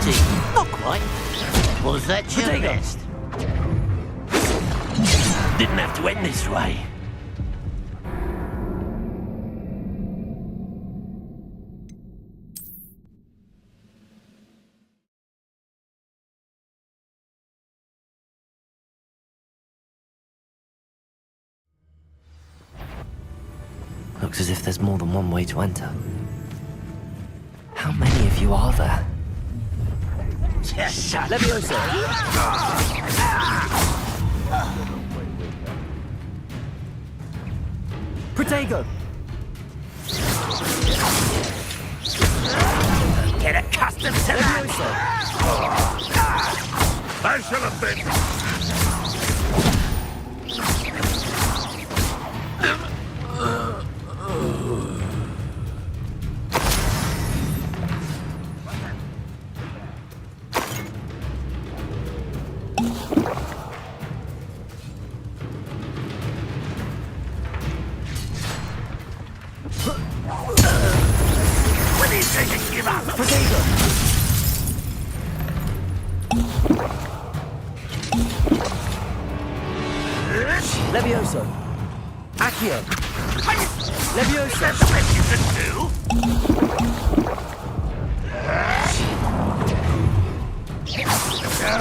Guilty. Not quite. Was that your best? Didn't have to end this way. Looks as if there's more than one way to enter. How many of you are there? Leviosa! Protego! Get accustomed to Leviosa! I shall have been. When he's going to give up. Protego! Leviosa! Accio! Leviosa! That's the best you can do. No,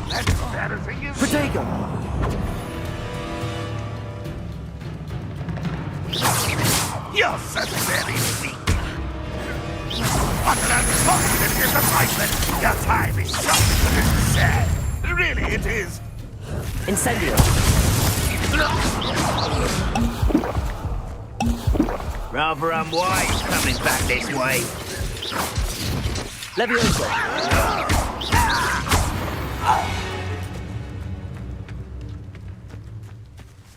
that's embarrassing, isn't it? Protego! You're so very weak. I can only find in disappointment. Your time is short, but it's sad. Really, it is. Incendio! Rather unwise coming back this way. Leviosa!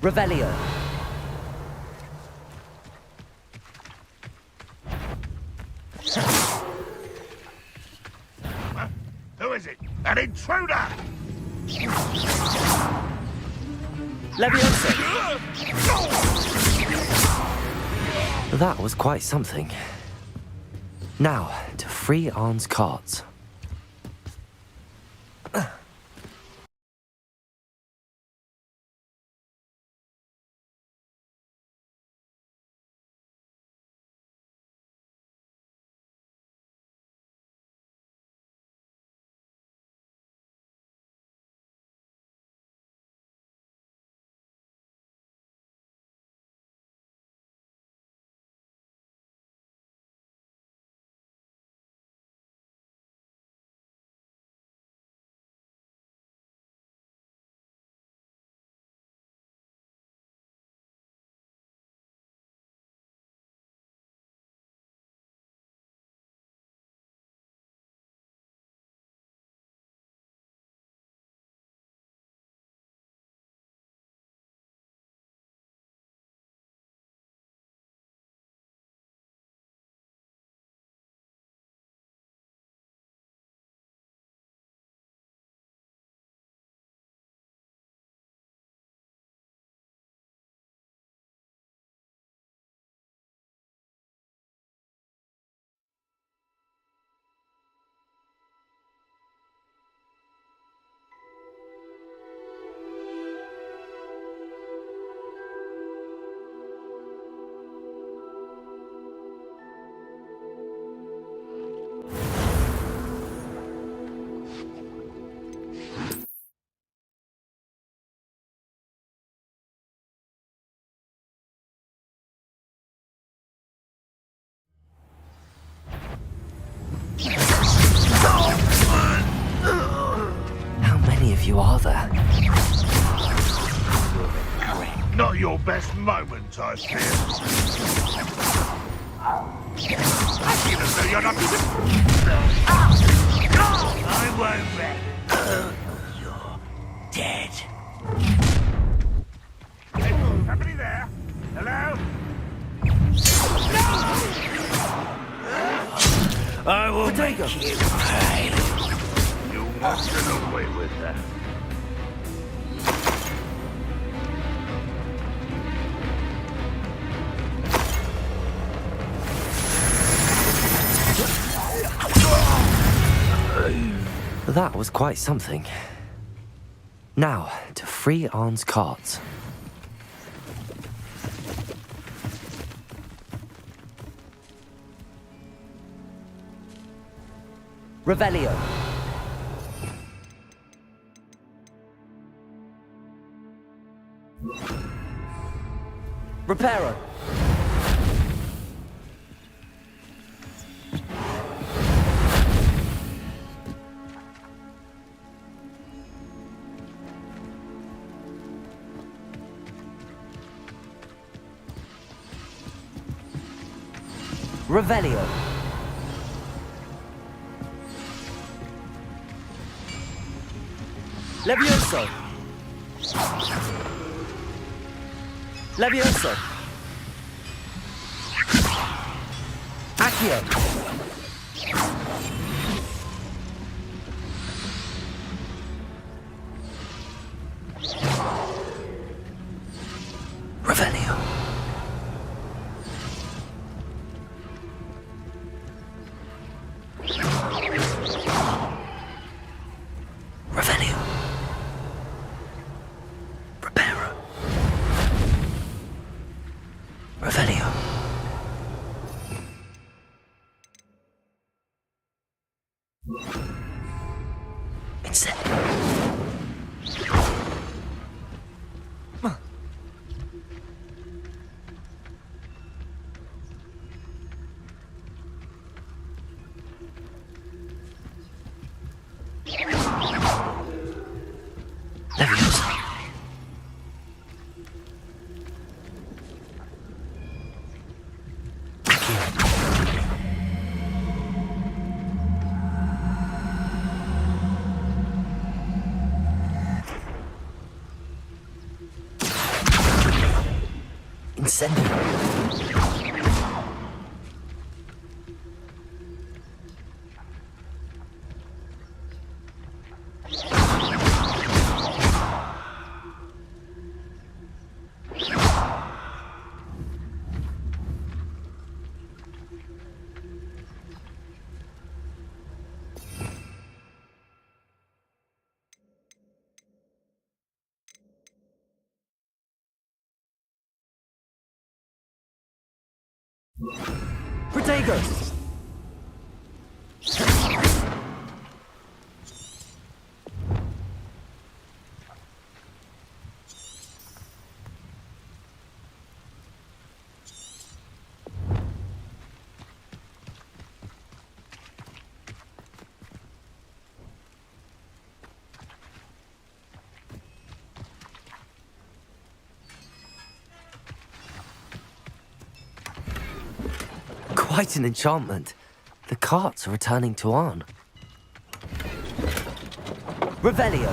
Revelio! Who is it? An intruder! Leviosa! That was quite something. Now, to free Arn's cards. How many of you are there? Not your best moment, I fear. Even though you're not even... I won't bet. You're dead. Hey, somebody there? Hello? I will make you pay. You won't get away with that. That was quite something. Now, to free Arn's carts. Revelio. Reparo. Revelio. Levioso. Levioso. Accio. Revelio. Revelio. Reparo. Revelio. Incendio. Leviosa. Accio. Incendio. Protego. Quite an enchantment. The carts are returning to Arn. Revelio.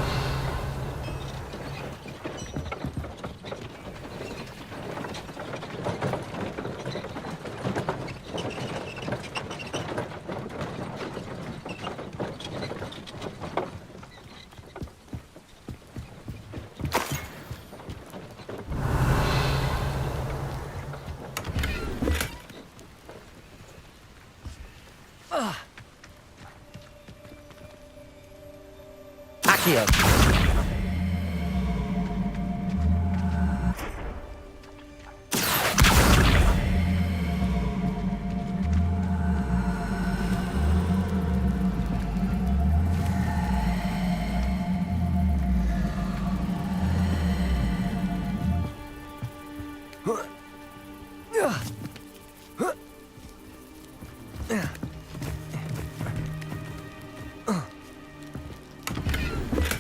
Accio.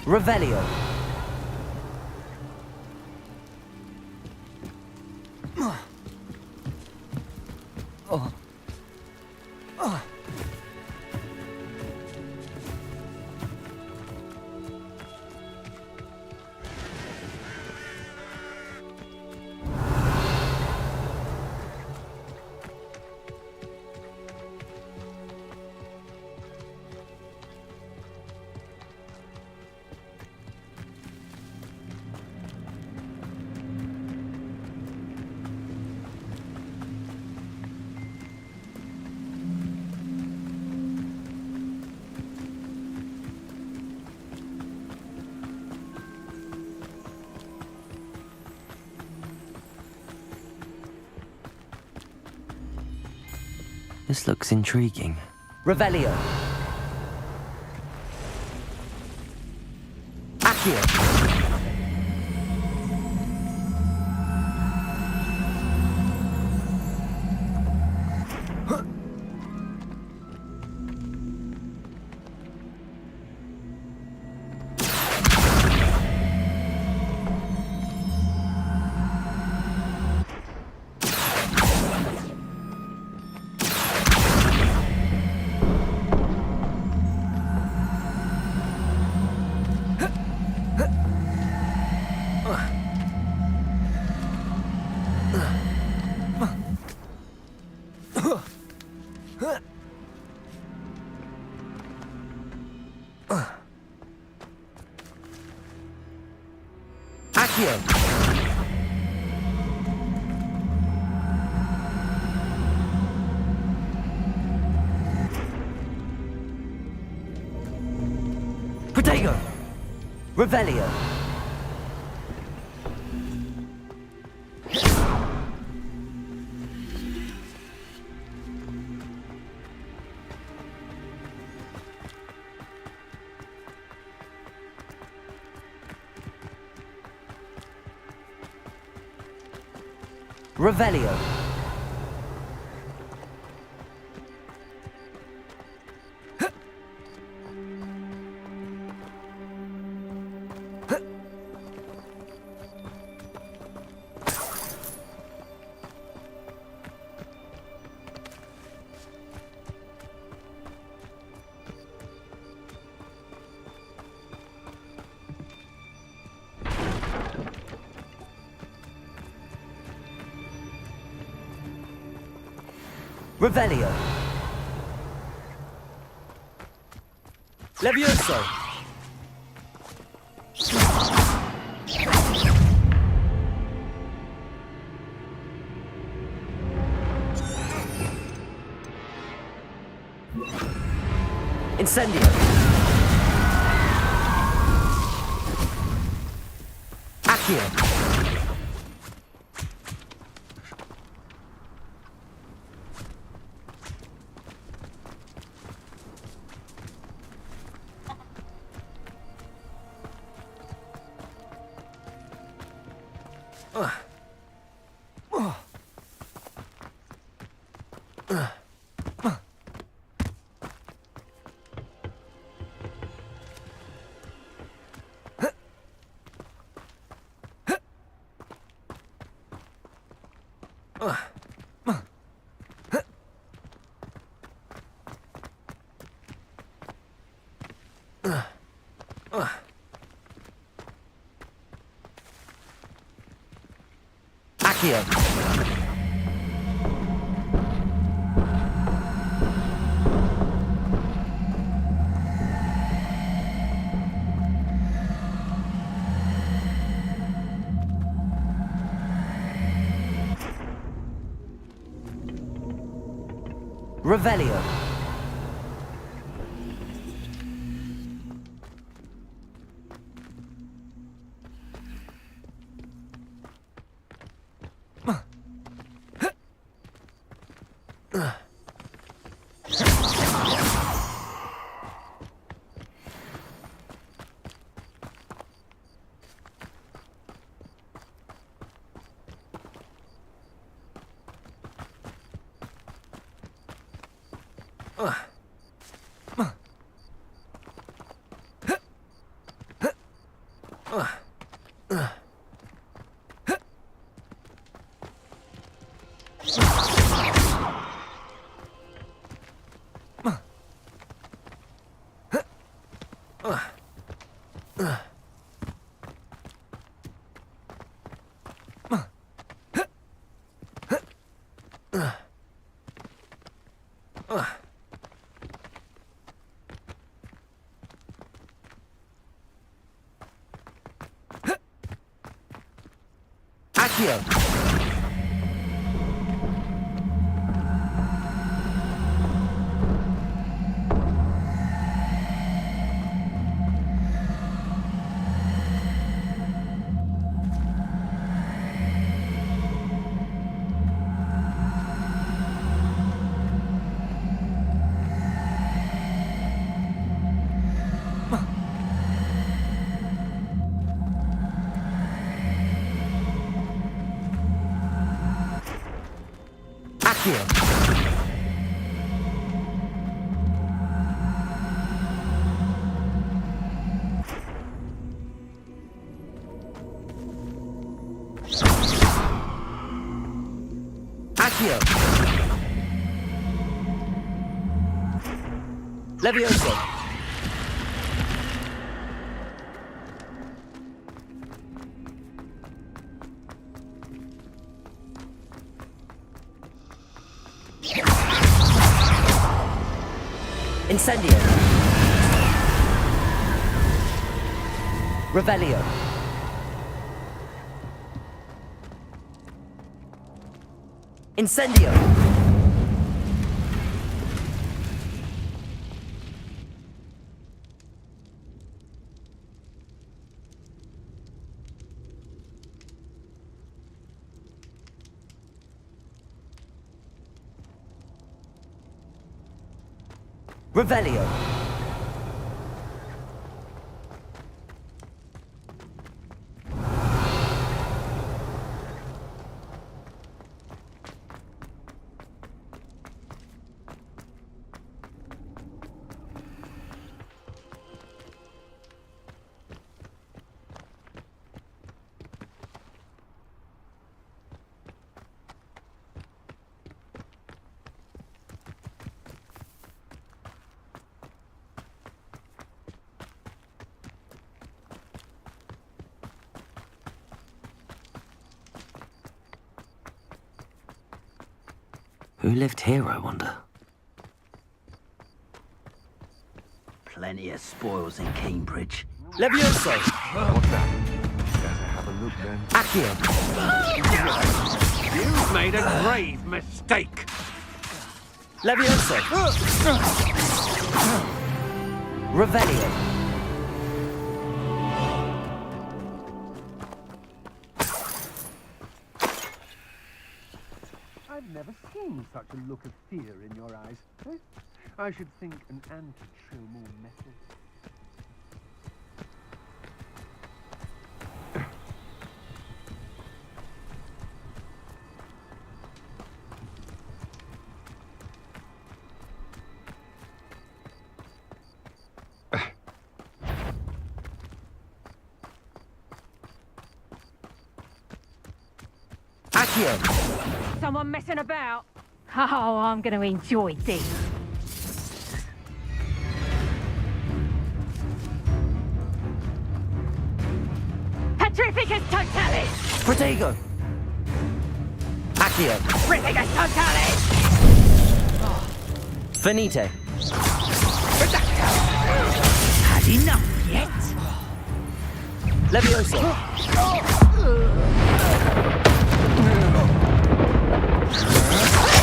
Revelio. This looks intriguing. Revelio. Accio. Accio. Protego. Revelio. Revelio. Revelio. Levioso. Incendio. Accio. Accio. Revelio. Accio. Accio. Accio. Levioso. Incendio. Revelio. Incendio. Revelio. Who lived here, I wonder? Plenty of spoils in Cambridge. Levioso. What's that? Better have a look then. Accio. You've made a grave mistake. Levioso. Revelio. I've never seen such a look of fear in your eyes. Eh? I should think an ant would show more mettle. Accio. Someone messing about? Oh, I'm going to enjoy this. Petrificus Totalis! Protego. Accio. Petrificus Totalis! Finite. Had enough yet? Levioso.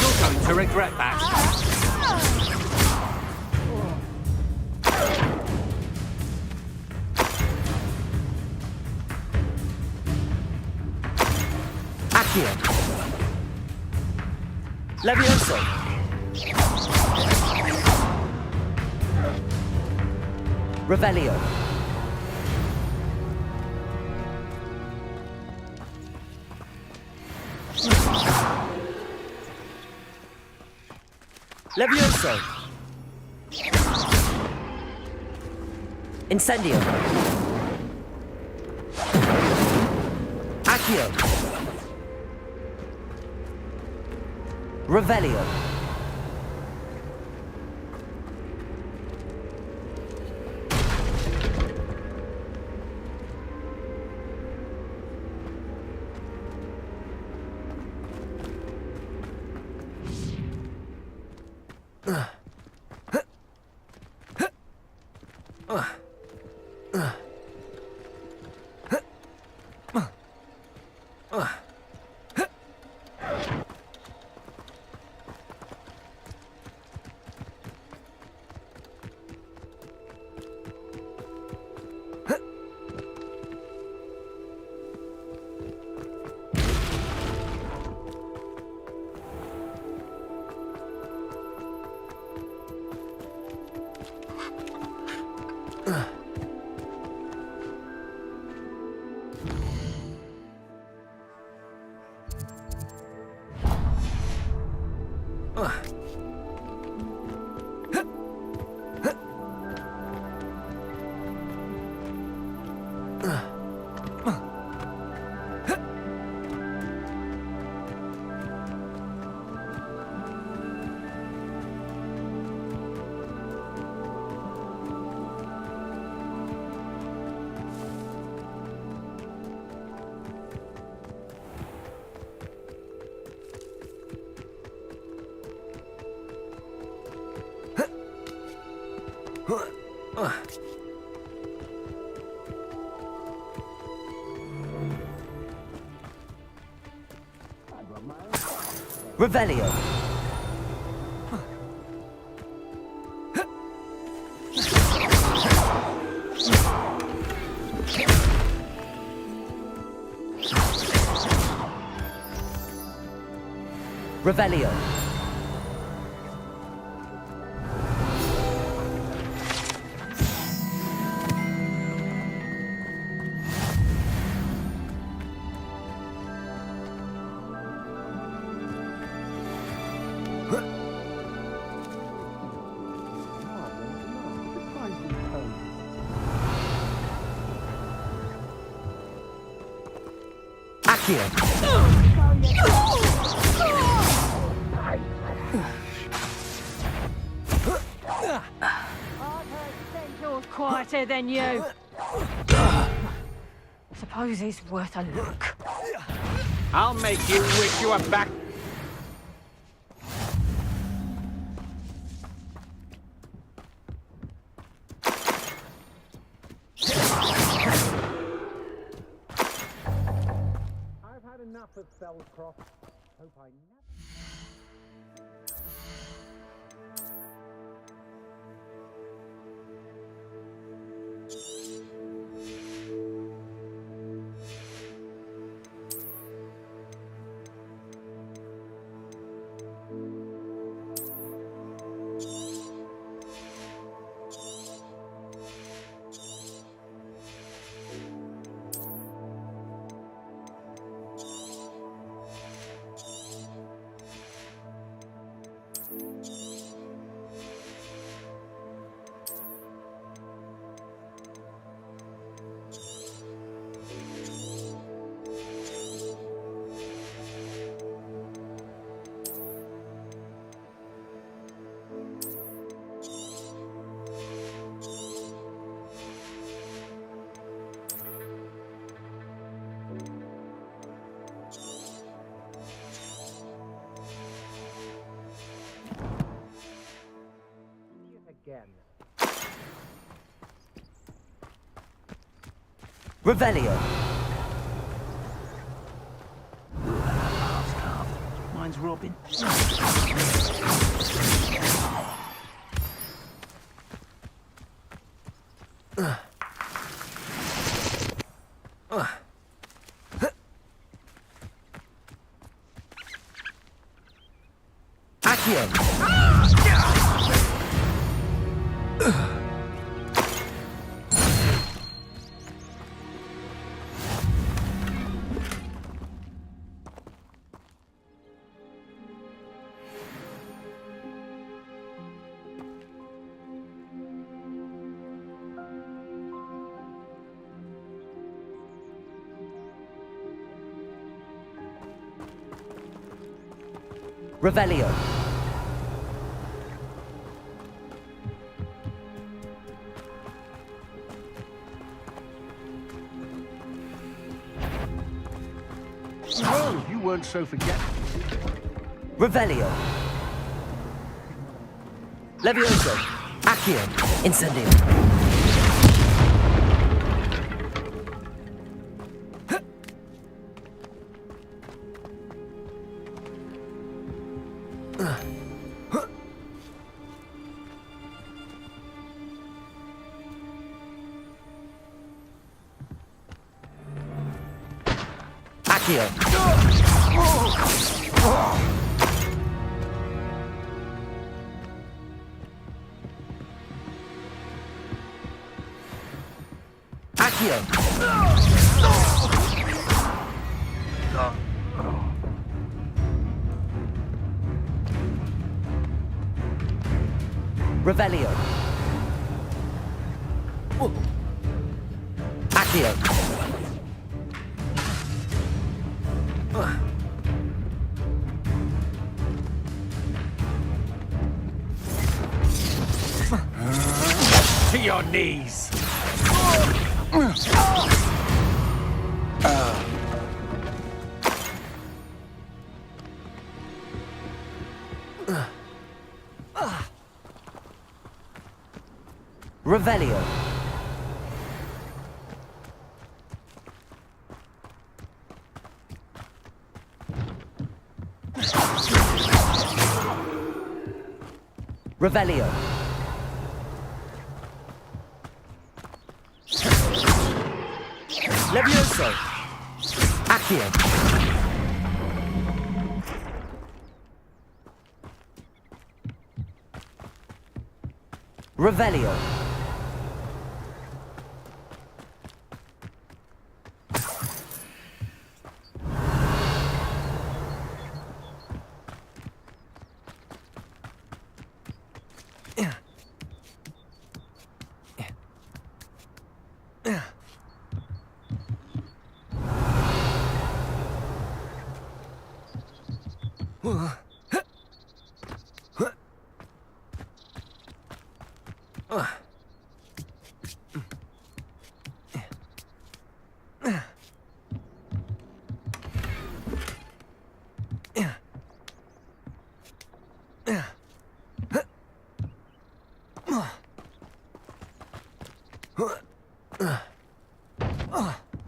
You're going to regret that. Accio. Levioso. Revelio. Levioso. Incendio. Accio. Revelio. Revelio. Revelio. You're quieter than you. Suppose it's worth a look. I'll make you wish you were back. I've had enough of Fellcroft. Hope I never... Revelio. Mine's Robin. Accio. Revelio. Oh, you weren't so forgetful. Revelio. Levioso. Accio. Incendio. Accio. Accio. Revelio. Accio. To your knees. Revelio. Revelio. Levioso. Accio. Revelio.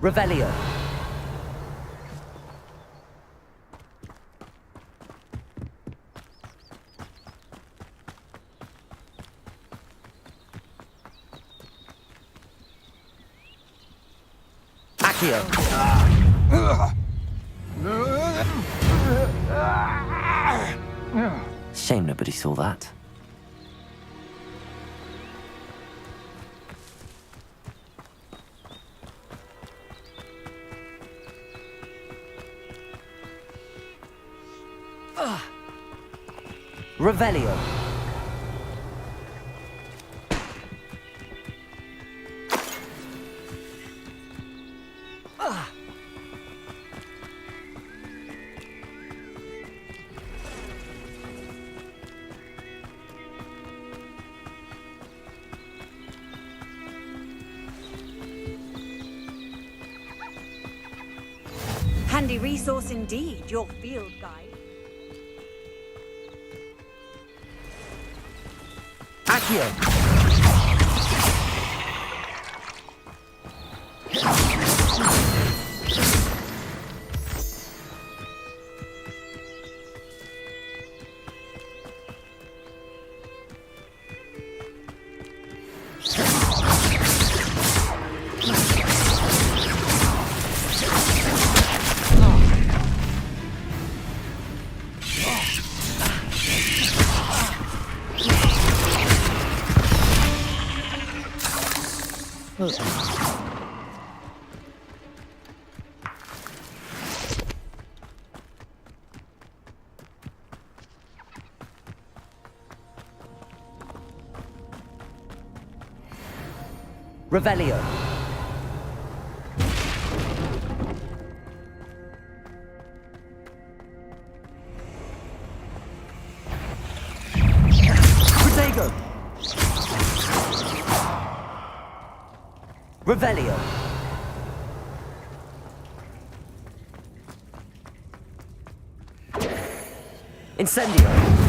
Revelio. Accio. Shame nobody saw that. Revelio. Handy resource indeed, your field guide. Accio. Revelio. Protego. Revelio. Incendio.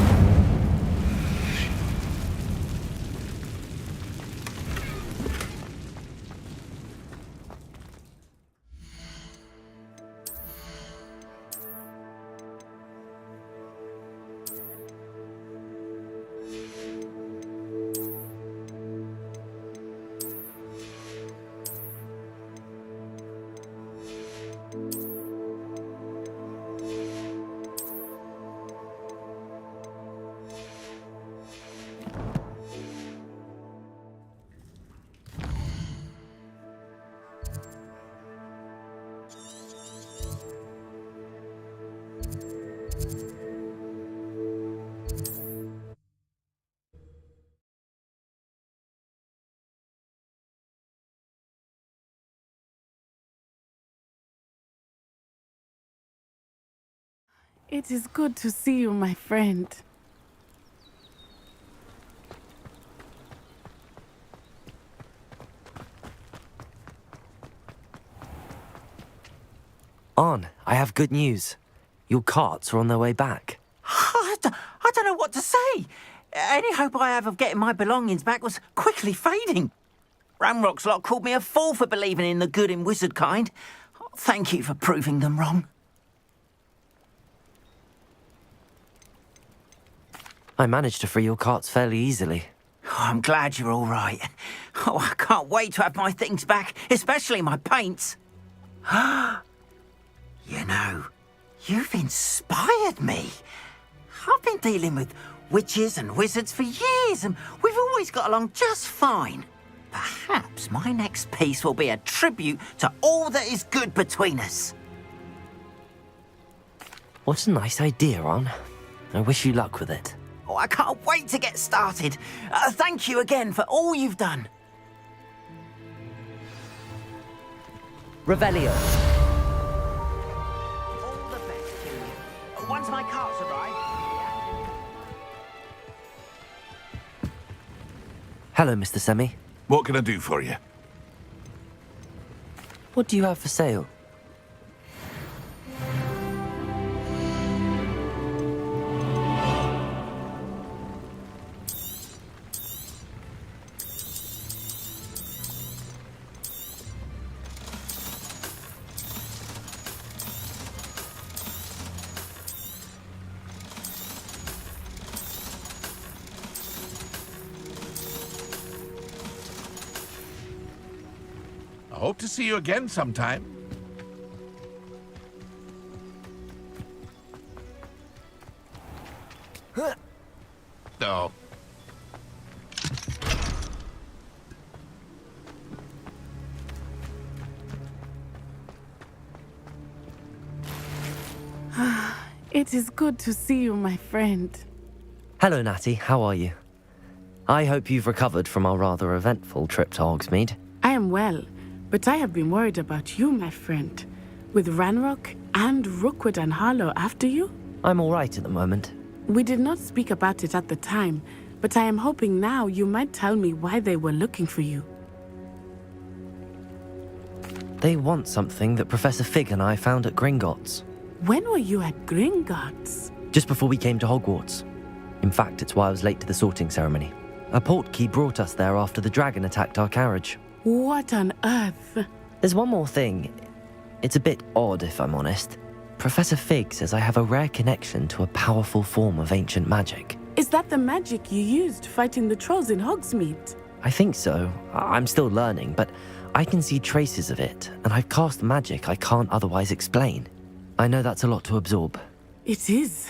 It is good to see you, my friend. On, I have good news. Your carts are on their way back. I don't know what to say. Any hope I have of getting my belongings back was quick quickly fading. Ramrock's lot called me a fool for believing in the good in wizard kind. Thank you for proving them wrong. I managed to free your carts fairly easily. Oh, I'm glad you're all right. Oh, I can't wait to have my things back, especially my paints. You know, you've inspired me. I've been dealing with witches and wizards for years, and we've always got along just fine. Perhaps my next piece will be a tribute to all that is good between us. What a nice idea, Ron. I wish you luck with it. Oh, I can't wait to get started. Thank you again for all you've done. Revelio. All the best to you. Once my carts arrive... Hello, Mr. Semi. What can I do for you? What do you have for sale? I hope to see you again sometime. Oh. It is good to see you, my friend. Hello, Natty. How are you? I hope you've recovered from our rather eventful trip to Hogsmeade. I am well, but I have been worried about you, my friend. With Ranrock and Rookwood and Harlow after you? I'm all right at the moment. We did not speak about it at the time, but I am hoping now you might tell me why they were looking for you. They want something that Professor Fig and I found at Gringotts. When were you at Gringotts? Just before we came to Hogwarts. In fact, it's why I was late to the sorting ceremony. A portkey brought us there after the dragon attacked our carriage. What on earth? There's one more thing. It's a bit odd, if I'm honest. Professor Fig says I have a rare connection to a powerful form of ancient magic. Is that the magic you used fighting the trolls in Hogsmeade? I think so. I'm still learning, but I can see traces of it, and I've cast magic I can't otherwise explain. I know that's a lot to absorb. It is.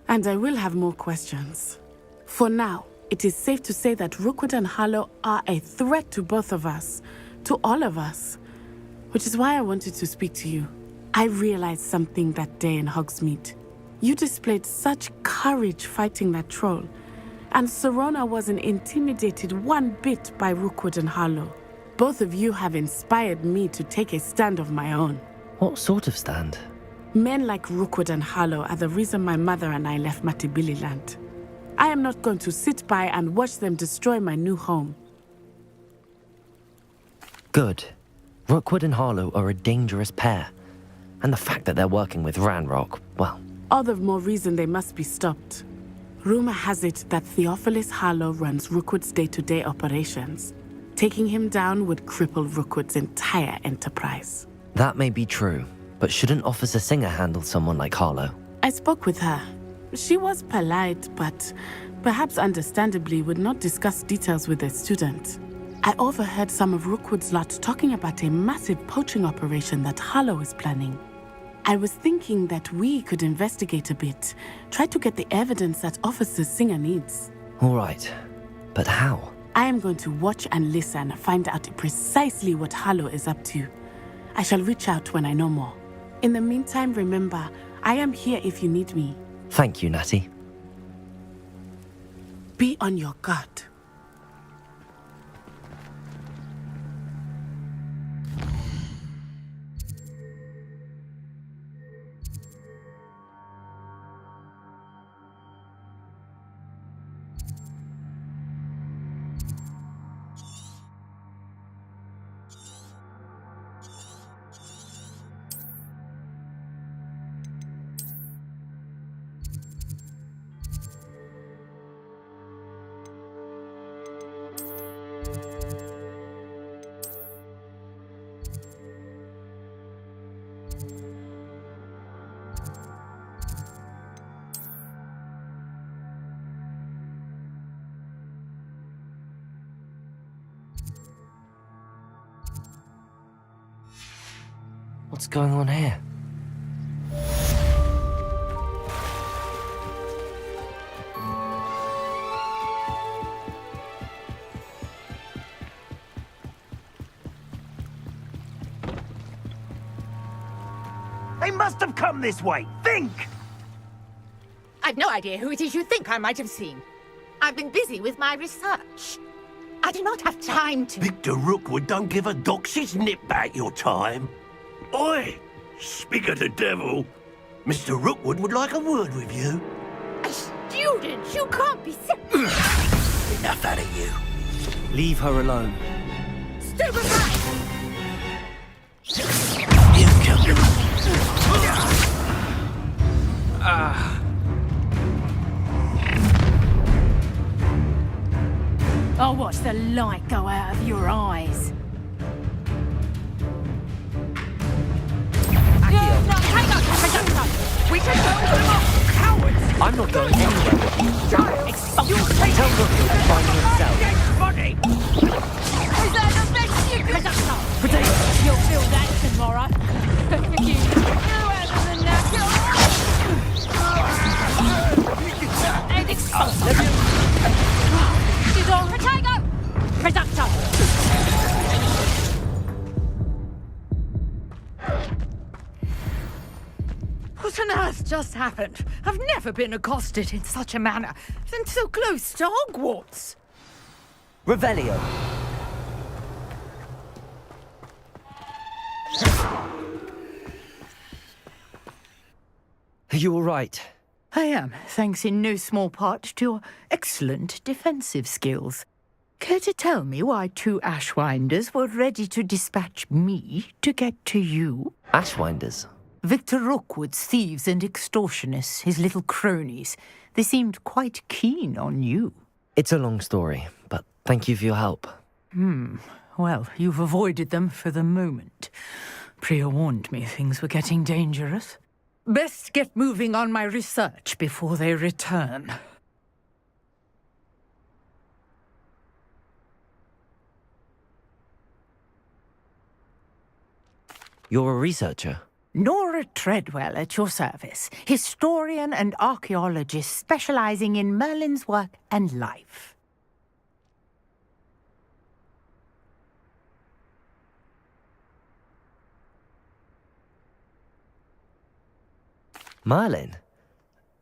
And I will have more questions. For now, it is safe to say that Rookwood and Harlow are a threat to both of us, to all of us, which is why I wanted to speak to you. I realized something that day in Hogsmeade. You displayed such courage fighting that troll, and Serona wasn't intimidated one bit by Rookwood and Harlow. Both of you have inspired me to take a stand of my own. What sort of stand? Men like Rookwood and Harlow are the reason my mother and I left Multiplier land. I am not going to sit by and watch them destroy my new home. Good. Rookwood and Harlow are a dangerous pair. And the fact that they're working with Ranrock, well... All the more reason they must be stopped. Rumor has it that Theophilus Harlow runs Rookwood's day-to-day operations. Taking him down would cripple Rookwood's entire enterprise. That may be true, but shouldn't Officer Singer handle someone like Harlow? I spoke with her. She was polite, but perhaps understandably would not discuss details with a student. I overheard some of Rookwood's lot talking about a massive poaching operation that Harlow is planning. I was thinking that we could investigate a bit, try to get the evidence that Officer Singer needs. All right, but how? I am going to watch and listen, find out precisely what Harlow is up to. I shall reach out when I know more. In the meantime, remember, I am here if you need me. Thank you, Natty. Be on your guard. What's going on here? They must have come this way. Think! I've no idea who it is you think I might have seen. I've been busy with my research. I do not have time to... Victor Rookwood don't give a doxy's nip back your time. Oi! Speak of the devil. Mr. Rookwood would like a word with you. A student? You can't be... Enough out of you. Leave her alone. Stay behind! You killed him. I'll watch the light go out of your eyes. We should go to them all, cowards! I'm not going anywhere with you. Tell Rookwood to find himself. Money! Is that the best you can do? Potato, you'll feel that tomorrow. You other than that. And explosive. She's on potato. Potato. What on earth just happened? I've never been accosted in such a manner, and so close to Hogwarts. Revelio. Are you all right? I am, thanks in no small part to your excellent defensive skills. Care to tell me why two Ashwinders were ready to dispatch me to get to you? Ashwinders? Victor Rookwood's thieves and extortionists, his little cronies. They seemed quite keen on you. It's a long story, but thank you for your help. Well, you've avoided them for the moment. Priya warned me things were getting dangerous. Best get moving on my research before they return. You're a researcher? Nora Treadwell at your service, historian and archaeologist specializing in Merlin's work and life. Merlin?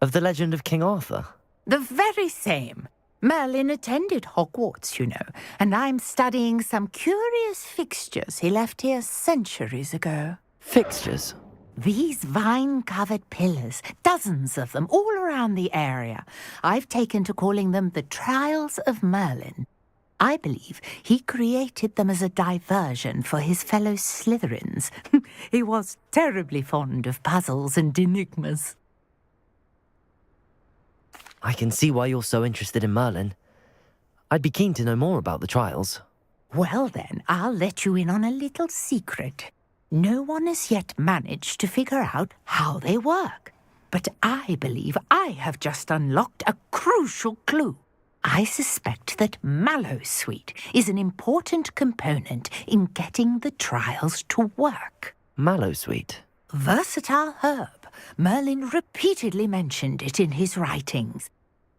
Of the legend of King Arthur? The very same. Merlin attended Hogwarts, you know, and I'm studying some curious fixtures he left here centuries ago. Fixtures? These vine-covered pillars, dozens of them, all around the area. I've taken to calling them the Trials of Merlin. I believe he created them as a diversion for his fellow Slytherins. He was terribly fond of puzzles and enigmas. I can see why you're so interested in Merlin. I'd be keen to know more about the trials. Well then, I'll let you in on a little secret. No one has yet managed to figure out how they work. But I believe I have just unlocked a crucial clue. I suspect that Mallowsweet is an important component in getting the trials to work. Mallowsweet? Versatile herb. Merlin repeatedly mentioned it in his writings.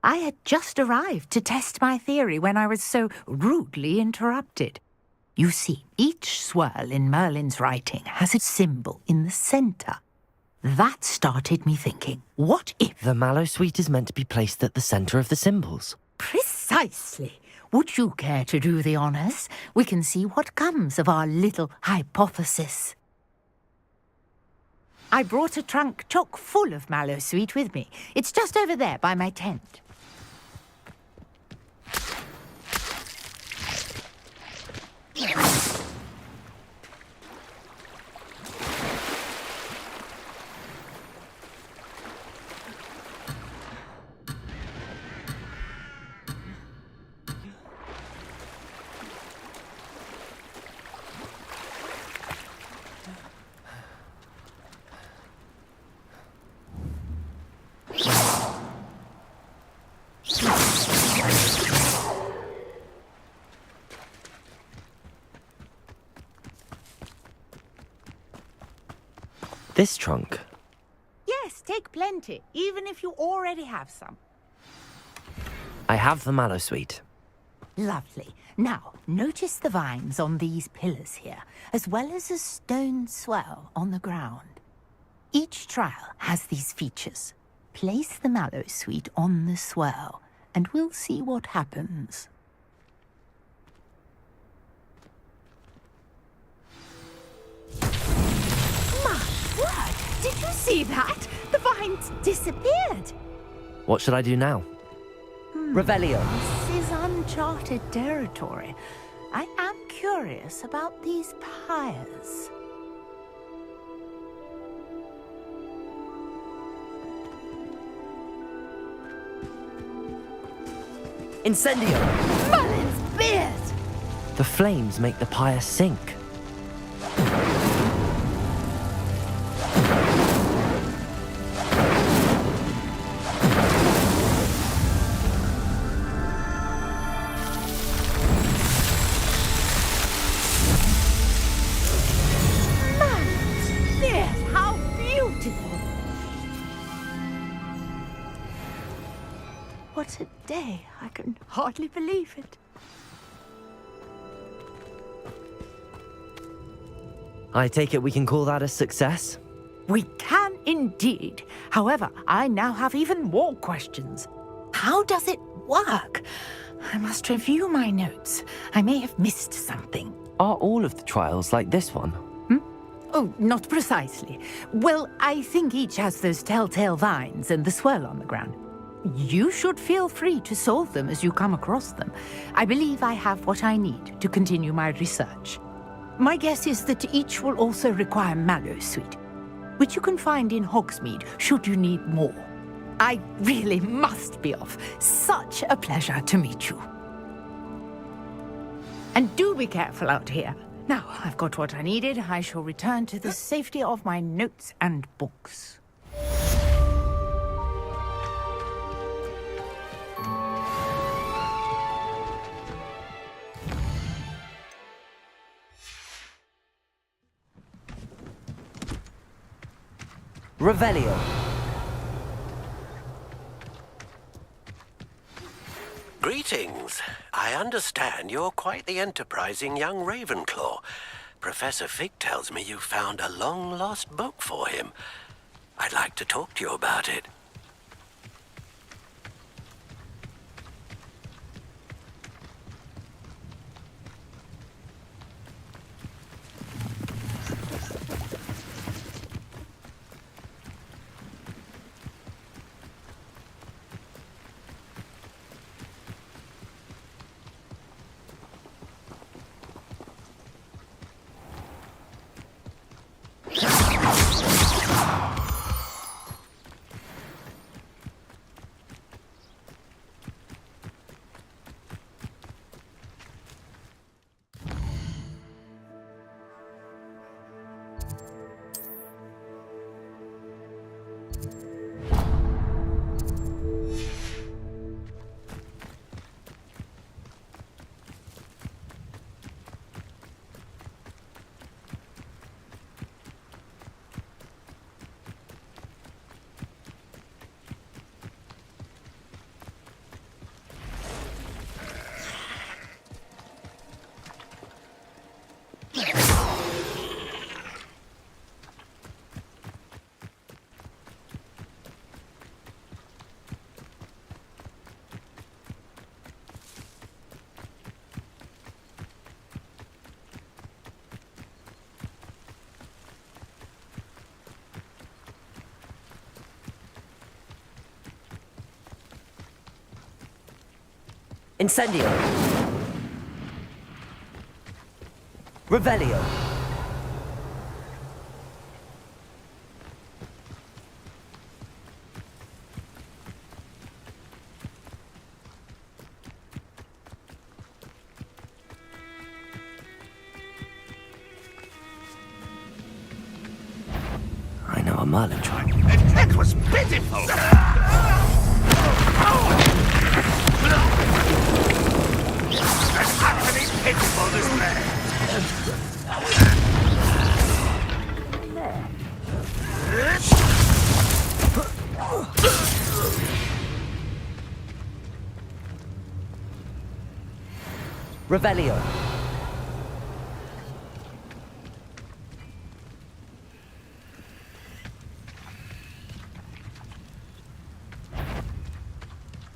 I had just arrived to test my theory when I was so rudely interrupted. You see, each swirl in Merlin's writing has a symbol in the centre. That started me thinking, what if... The Mallowsweet is meant to be placed at the centre of the symbols. Precisely. Would you care to do the honours? We can see what comes of our little hypothesis. I brought a trunk chock full of Mallowsweet with me. It's just over there by my tent. This trunk. Yes, take plenty, even if you already have some. I have the mallow sweet. Lovely. Now, notice the vines on these pillars here, as well as a stone swell on the ground. Each trial has these features. Place the mallow sweet on the swell, and we'll see what happens. My word! Did you see that? The vines disappeared. What should I do now? Revelio. This is uncharted territory. I am curious about these pyres. Incendio. Merlin's beard! The flames make the pyre sink. Merlin's beard! How beautiful! What a day. I can hardly believe it. I take it we can call that a success? We can indeed. However, I now have even more questions. How does it work? I must review my notes. I may have missed something. Are all of the trials like this one? Oh, not precisely. Well, I think each has those telltale vines and the swirl on the ground. You should feel free to solve them as you come across them. I believe I have what I need to continue my research. My guess is that each will also require mallow sweet, which you can find in Hogsmeade should you need more. I really must be off. Such a pleasure to meet you. And do be careful out here. Now, I've got what I needed. I shall return to the safety of my notes and books. Revelio. Greetings. I understand you're quite the enterprising young Ravenclaw. Professor Fig tells me you found a long-lost book for him. I'd like to talk to you about it. Incendio. Revelio. I know a Merlin trick. It was pitiful. An utterly pitiful display. Revelio.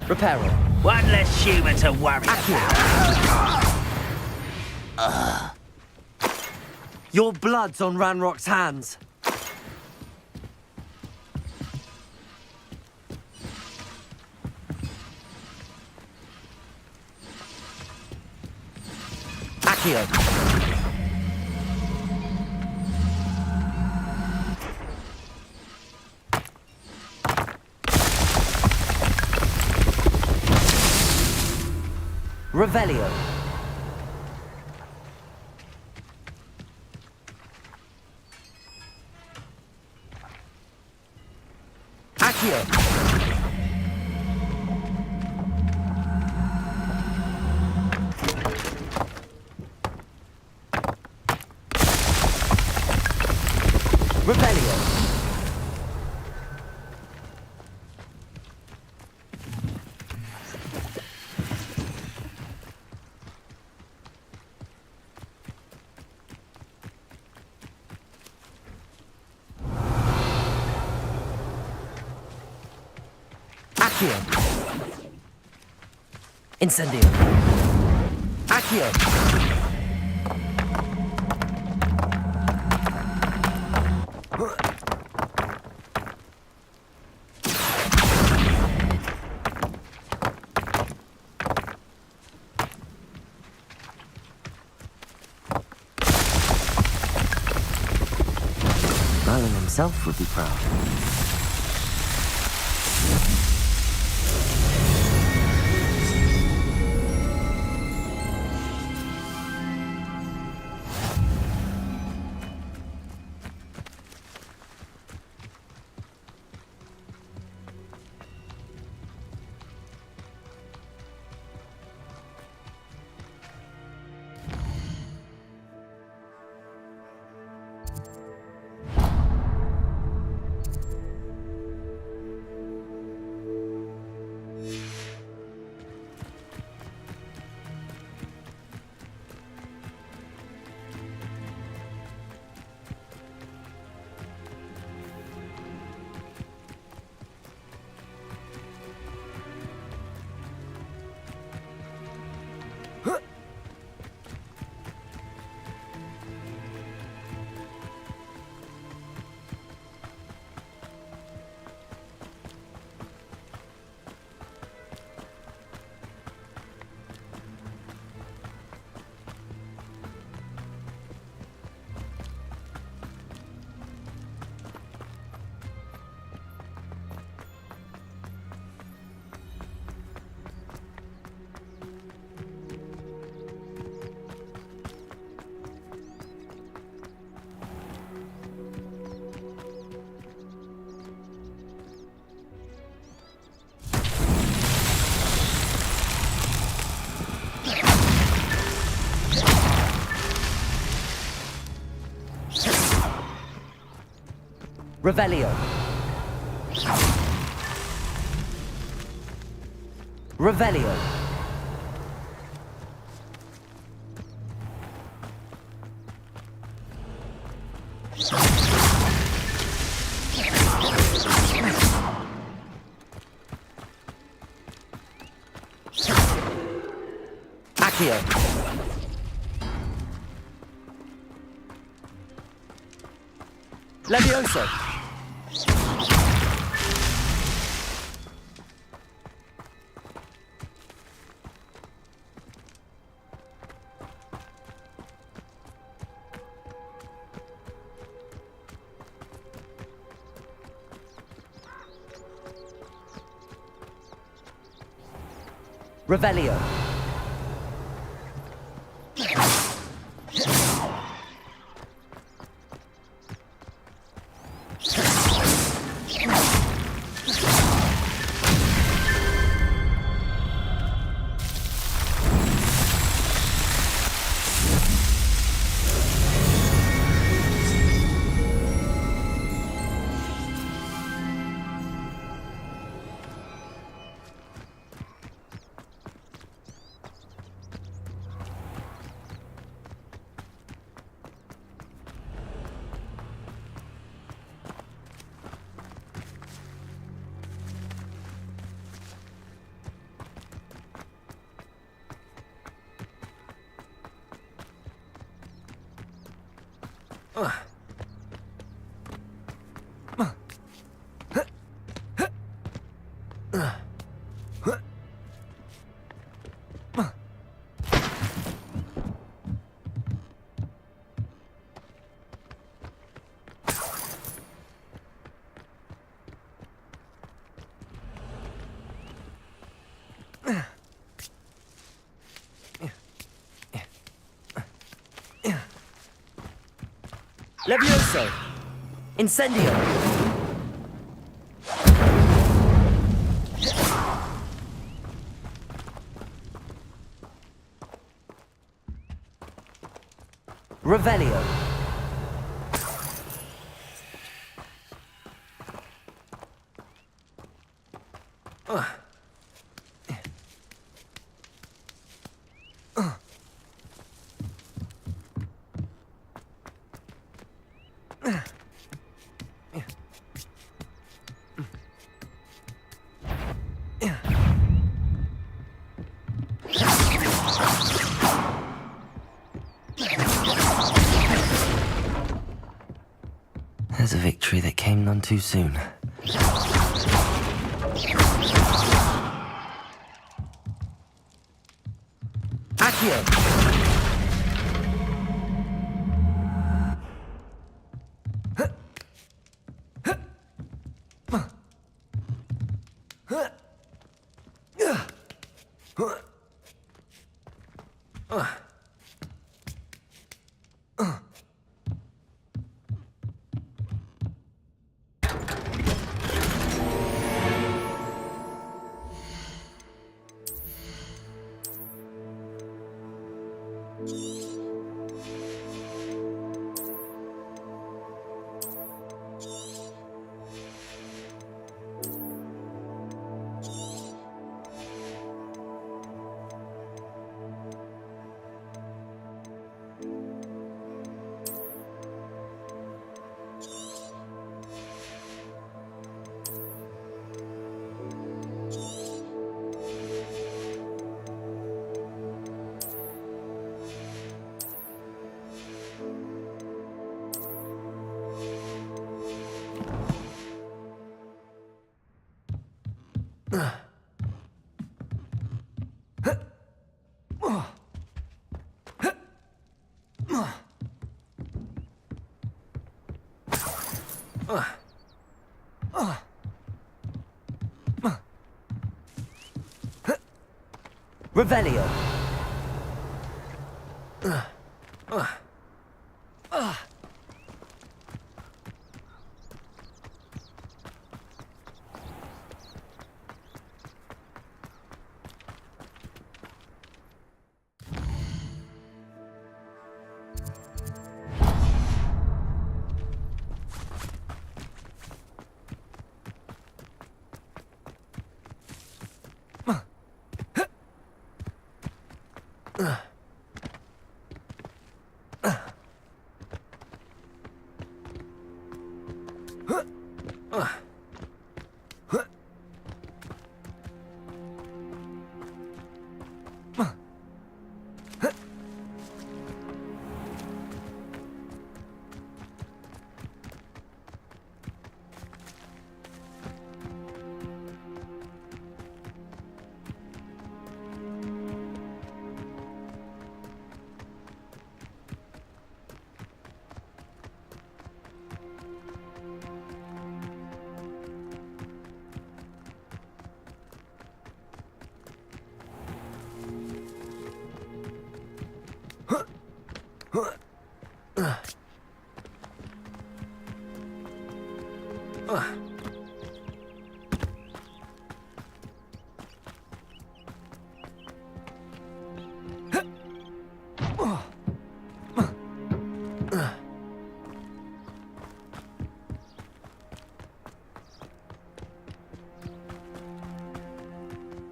Reparo. One less human to worry about. Your blood's on Ranrock's hands. Accio. Revelio. Accio. Revelio. Accio. Incendio. Accio. Merlin himself would be proud. Revelio. Revelio. Accio. Levioso. Revelio. Levioso! Incendio! Revelio! There's a victory that came none too soon. Accio! Revelio!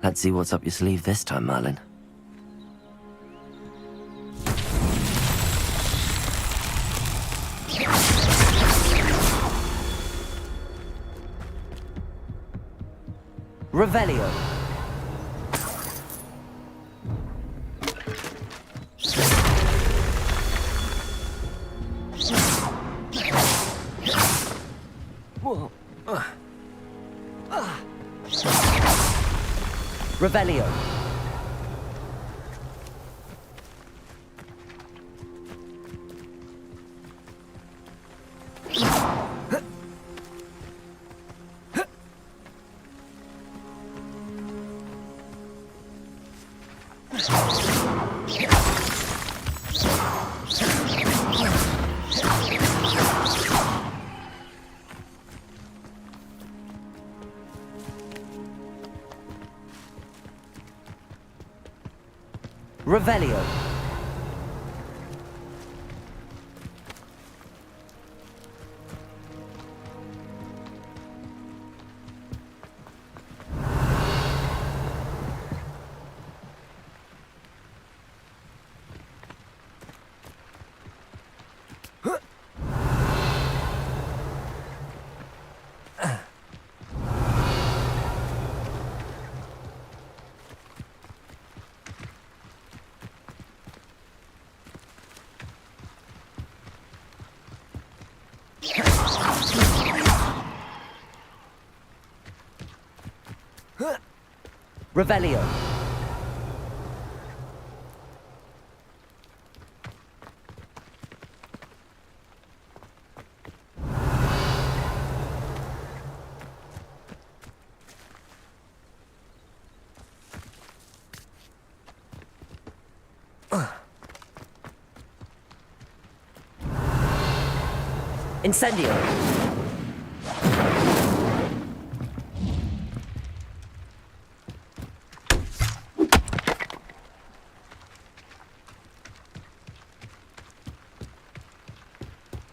Let's see what's up your sleeve this time, Merlin. Revelio. Revelio. Revelio. Revelio. Incendio.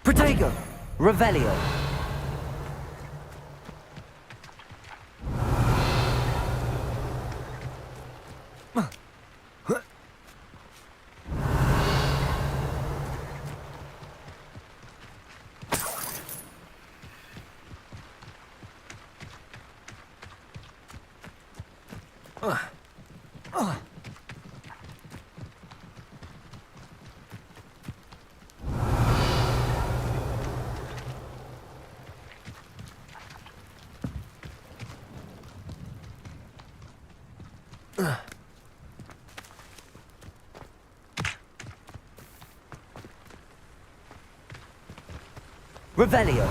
Protego. Revelio. Revelio.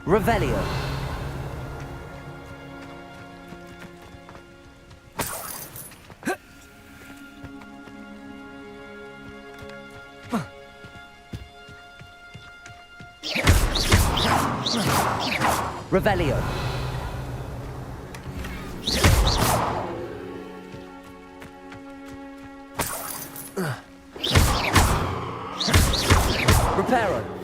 Revelio. Revelio. Reparo.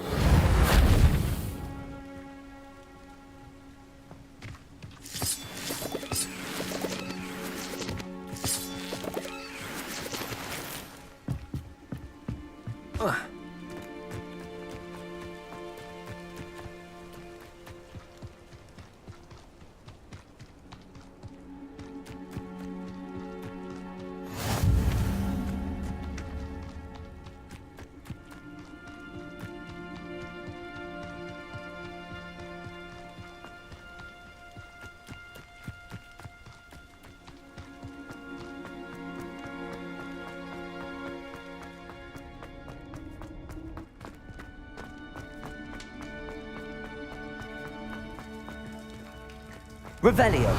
Revelio.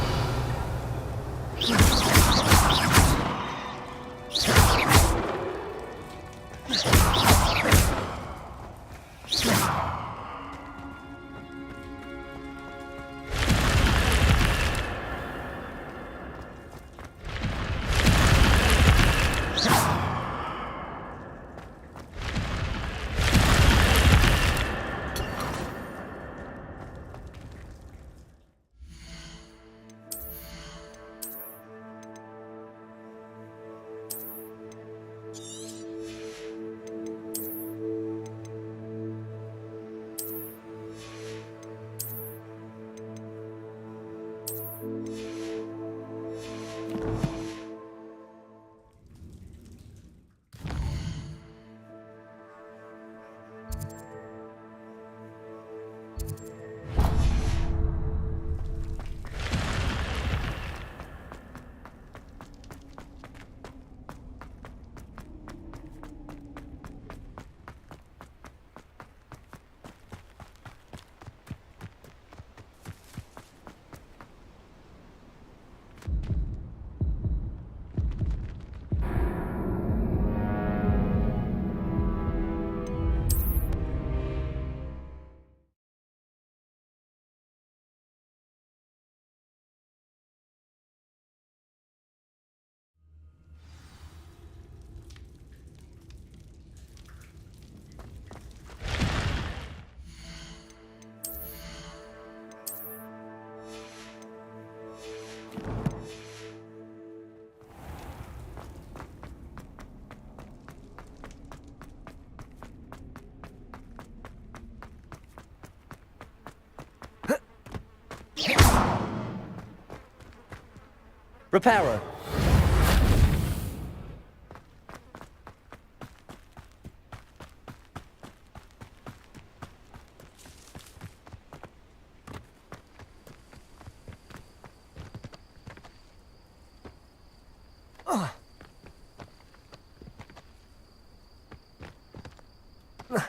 Reparo.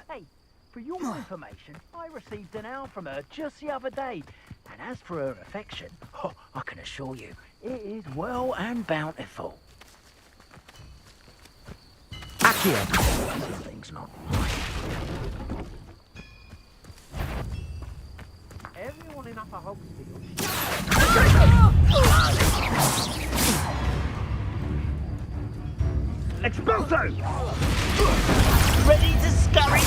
Hey, for your information, I received an owl from her just the other day. And as for her affection, I can assure you, it is well and bountiful. Accio. Something's not right. Everyone in Upper Hogsfield. Expulso! Ready to scurry?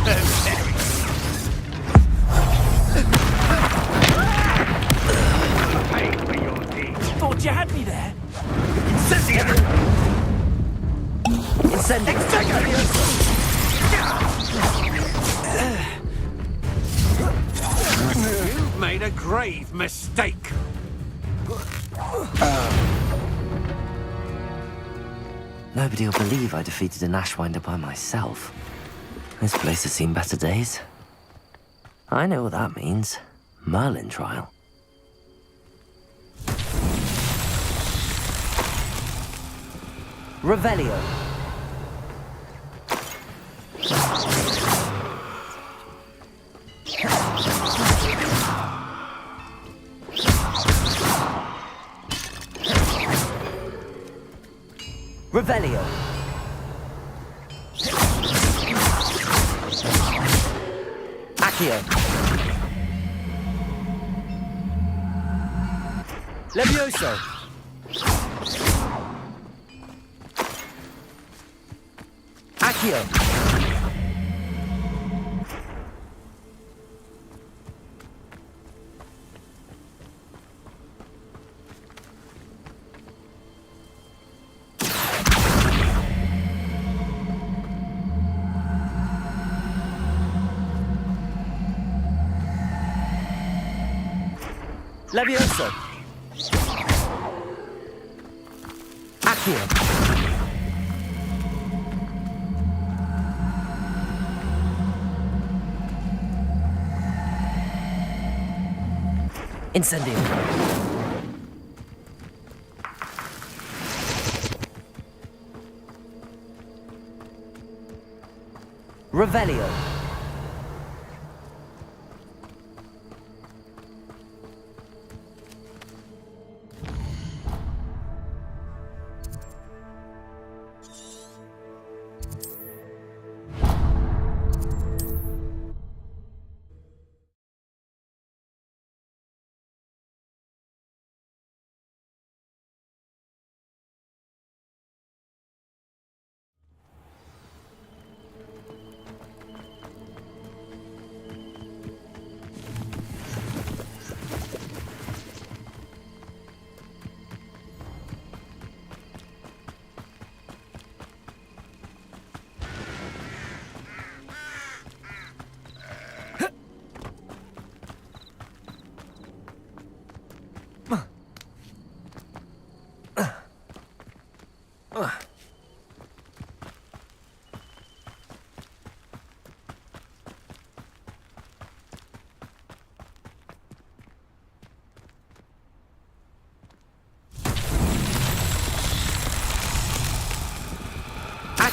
So very. Pay for your deeds. Thought you had me there. Incendio! You've made a grave mistake. Nobody will believe I defeated an Ashwinder by myself. This place has seen better days. I know what that means. Merlin trial. Revelio. Revelio. Accio. Levioso. Accio. Levioso. Accio. Incendio. Revelio.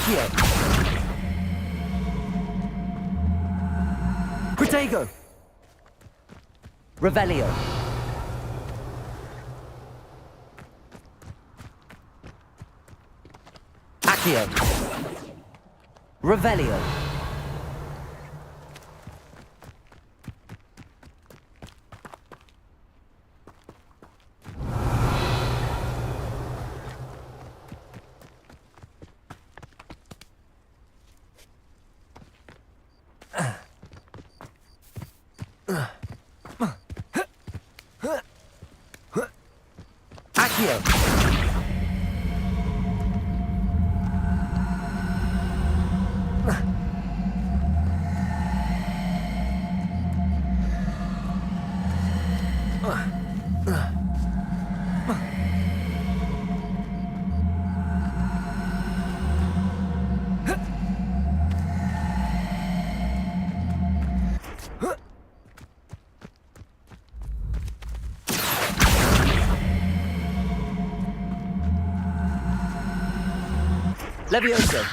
Accio! Protego! Revelio! Accio! Revelio! Accio! Levioso!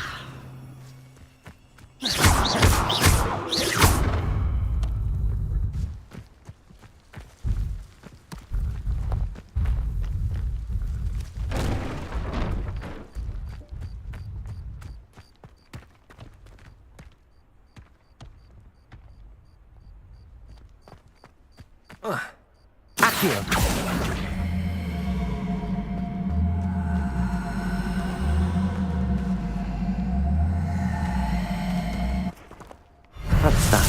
Accio! That's that.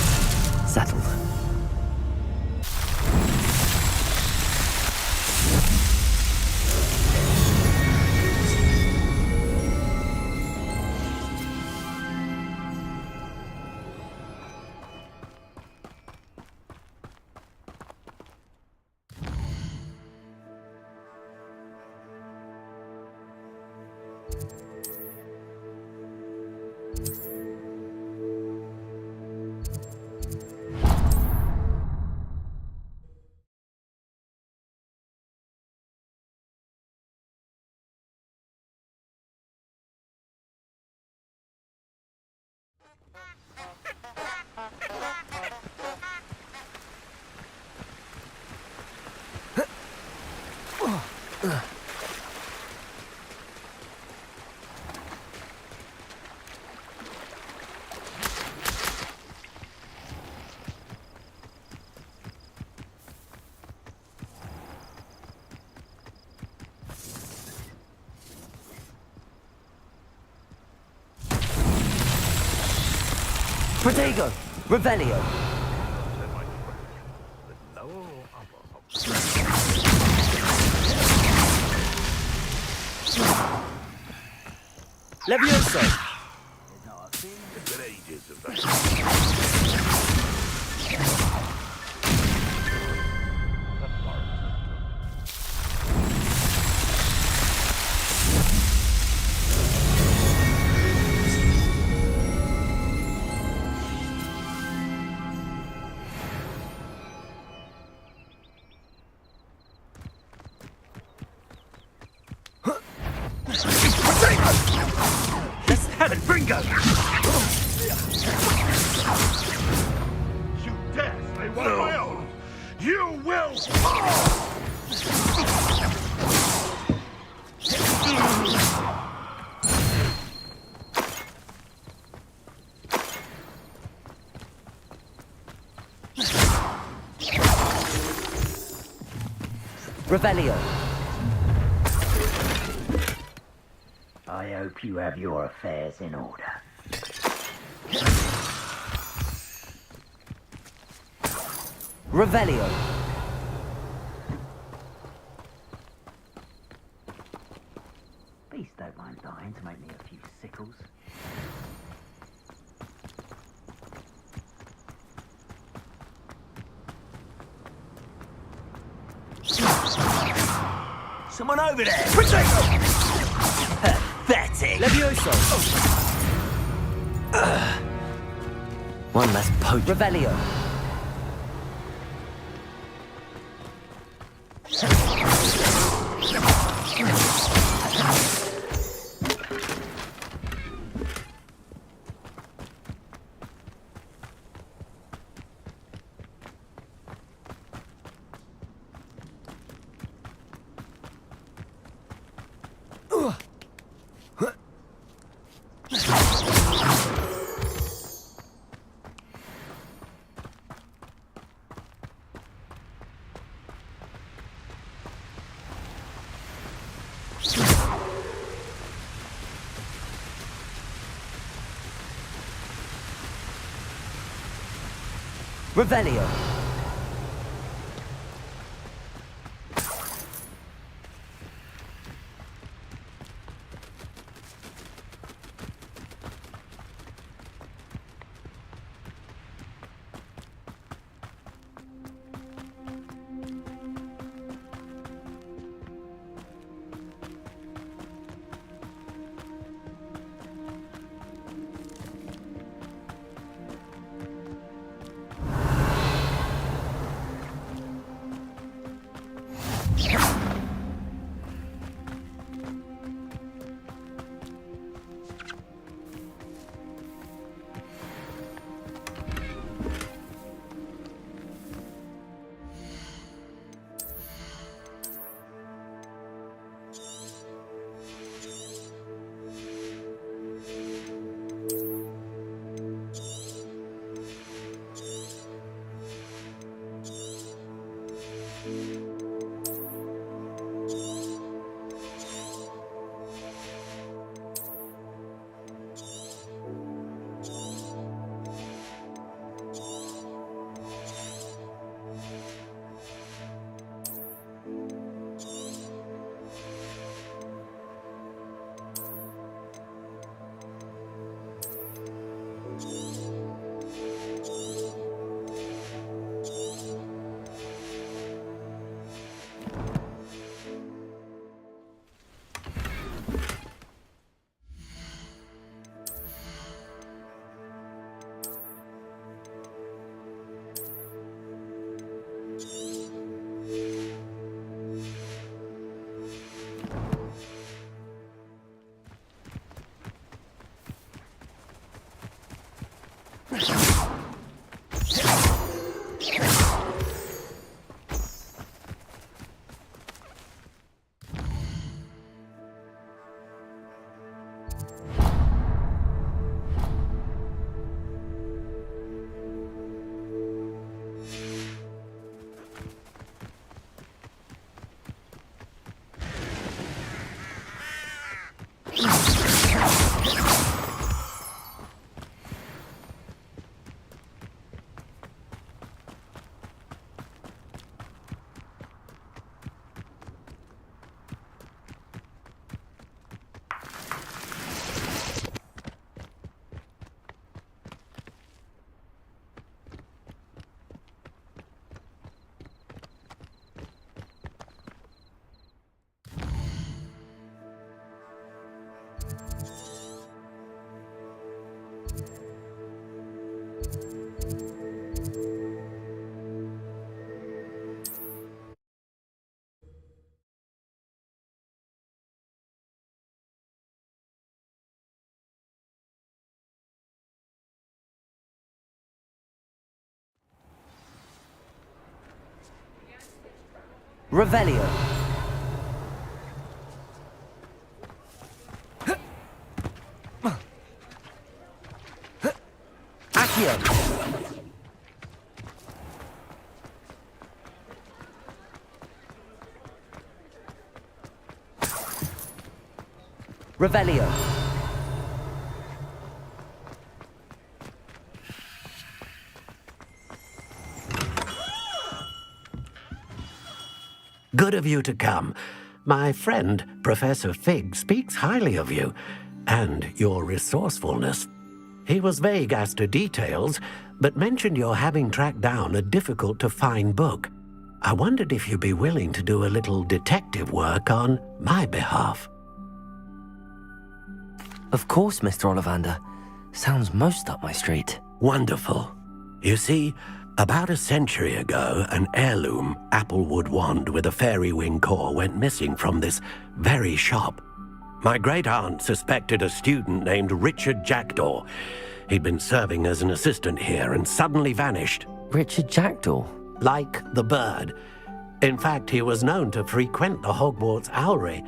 Settled. Protego! Revelio! Levioso! Bingo! You dare say one of my own! You will fall! Revelio! I hope you have your affairs in order. Revelio! Beast don't mind dying to make me a few sickles. Someone over there! Protego! Pathetic! Levioso! One less poach. Revelio! Revelio. Revelio. Accio. Revelio. Good of you to come. My friend, Professor Fig, speaks highly of you and your resourcefulness. He was vague as to details, but mentioned your having tracked down a difficult-to-find book. I wondered if you'd be willing to do a little detective work on my behalf. Of course, Mr. Ollivander. Sounds most up my street. Wonderful. You see, about a century ago, an heirloom applewood wand with a fairy wing core went missing from this very shop. My great-aunt suspected a student named Richard Jackdaw. He'd been serving as an assistant here and suddenly vanished. Richard Jackdaw? Like the bird. In fact, he was known to frequent the Hogwarts Owlery.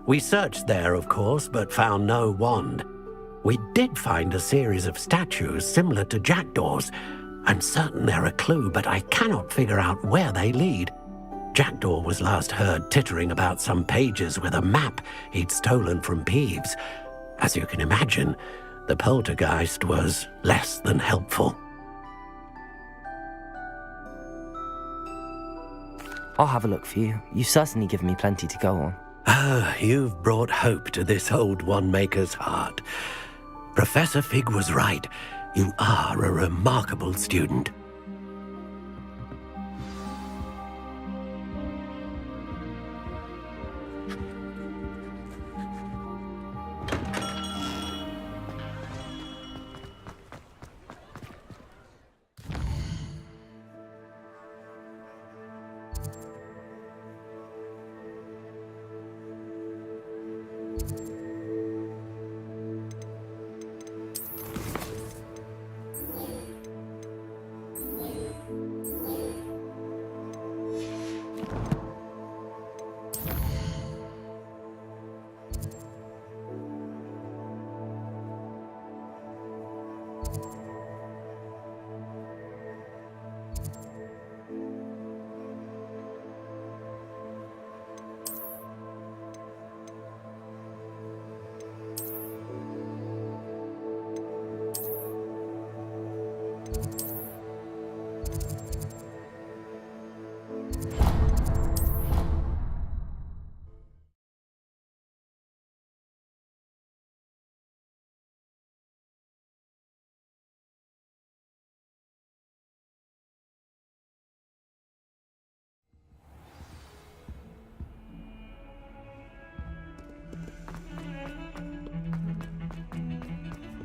We searched there, of course, but found no wand. We did find a series of statues similar to Jackdaw's. I'm certain they're a clue, but I cannot figure out where they lead. Jackdaw was last heard tittering about some pages with a map he'd stolen from Peeves. As you can imagine, the poltergeist was less than helpful. I'll have a look for you. You've certainly given me plenty to go on. Ah, you've brought hope to this old one-maker's heart. Professor Fig was right. You are a remarkable student.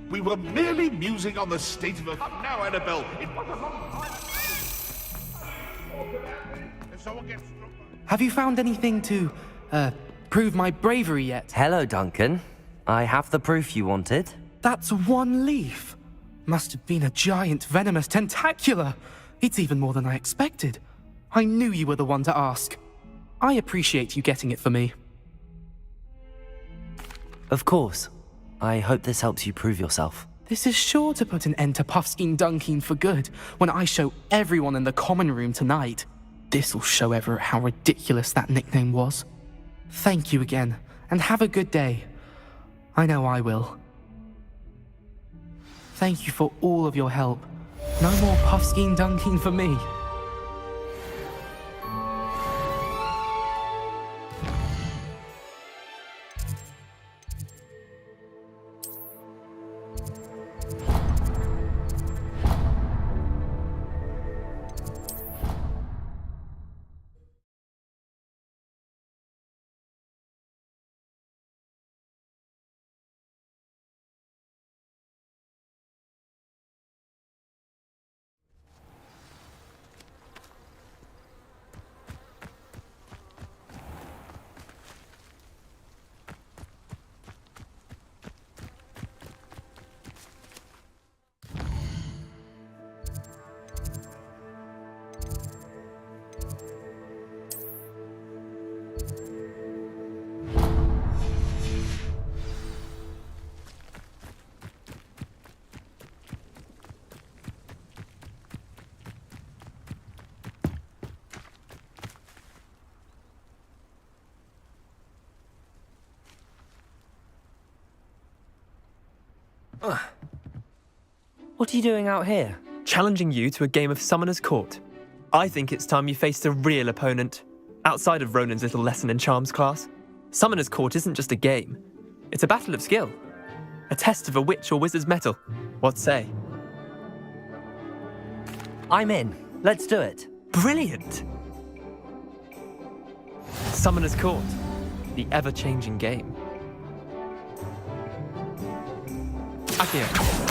We were merely musing on the state of Come now, Annabelle. It was a long time. If someone gets struck by... Have you found anything to, prove my bravery yet? Hello, Duncan. I have the proof you wanted. That's one leaf. Must have been a giant venomous tentacula. It's even more than I expected. I knew you were the one to ask. I appreciate you getting it for me. Of course. I hope this helps you prove yourself. This is sure to put an end to Puffskein Dunkin for good when I show everyone in the common room tonight. This'll show Everett how ridiculous that nickname was. Thank you again, and have a good day. I know I will. Thank you for all of your help. No more Puffskein Dunkin for me. What are you doing out here? Challenging you to a game of Summoner's Court. I think it's time you faced a real opponent, outside of Ronan's little lesson in charms class. Summoner's Court isn't just a game. It's a battle of skill. A test of a witch or wizard's mettle. What say? I'm in. Let's do it. Brilliant! Summoner's Court. The ever-changing game. Akio.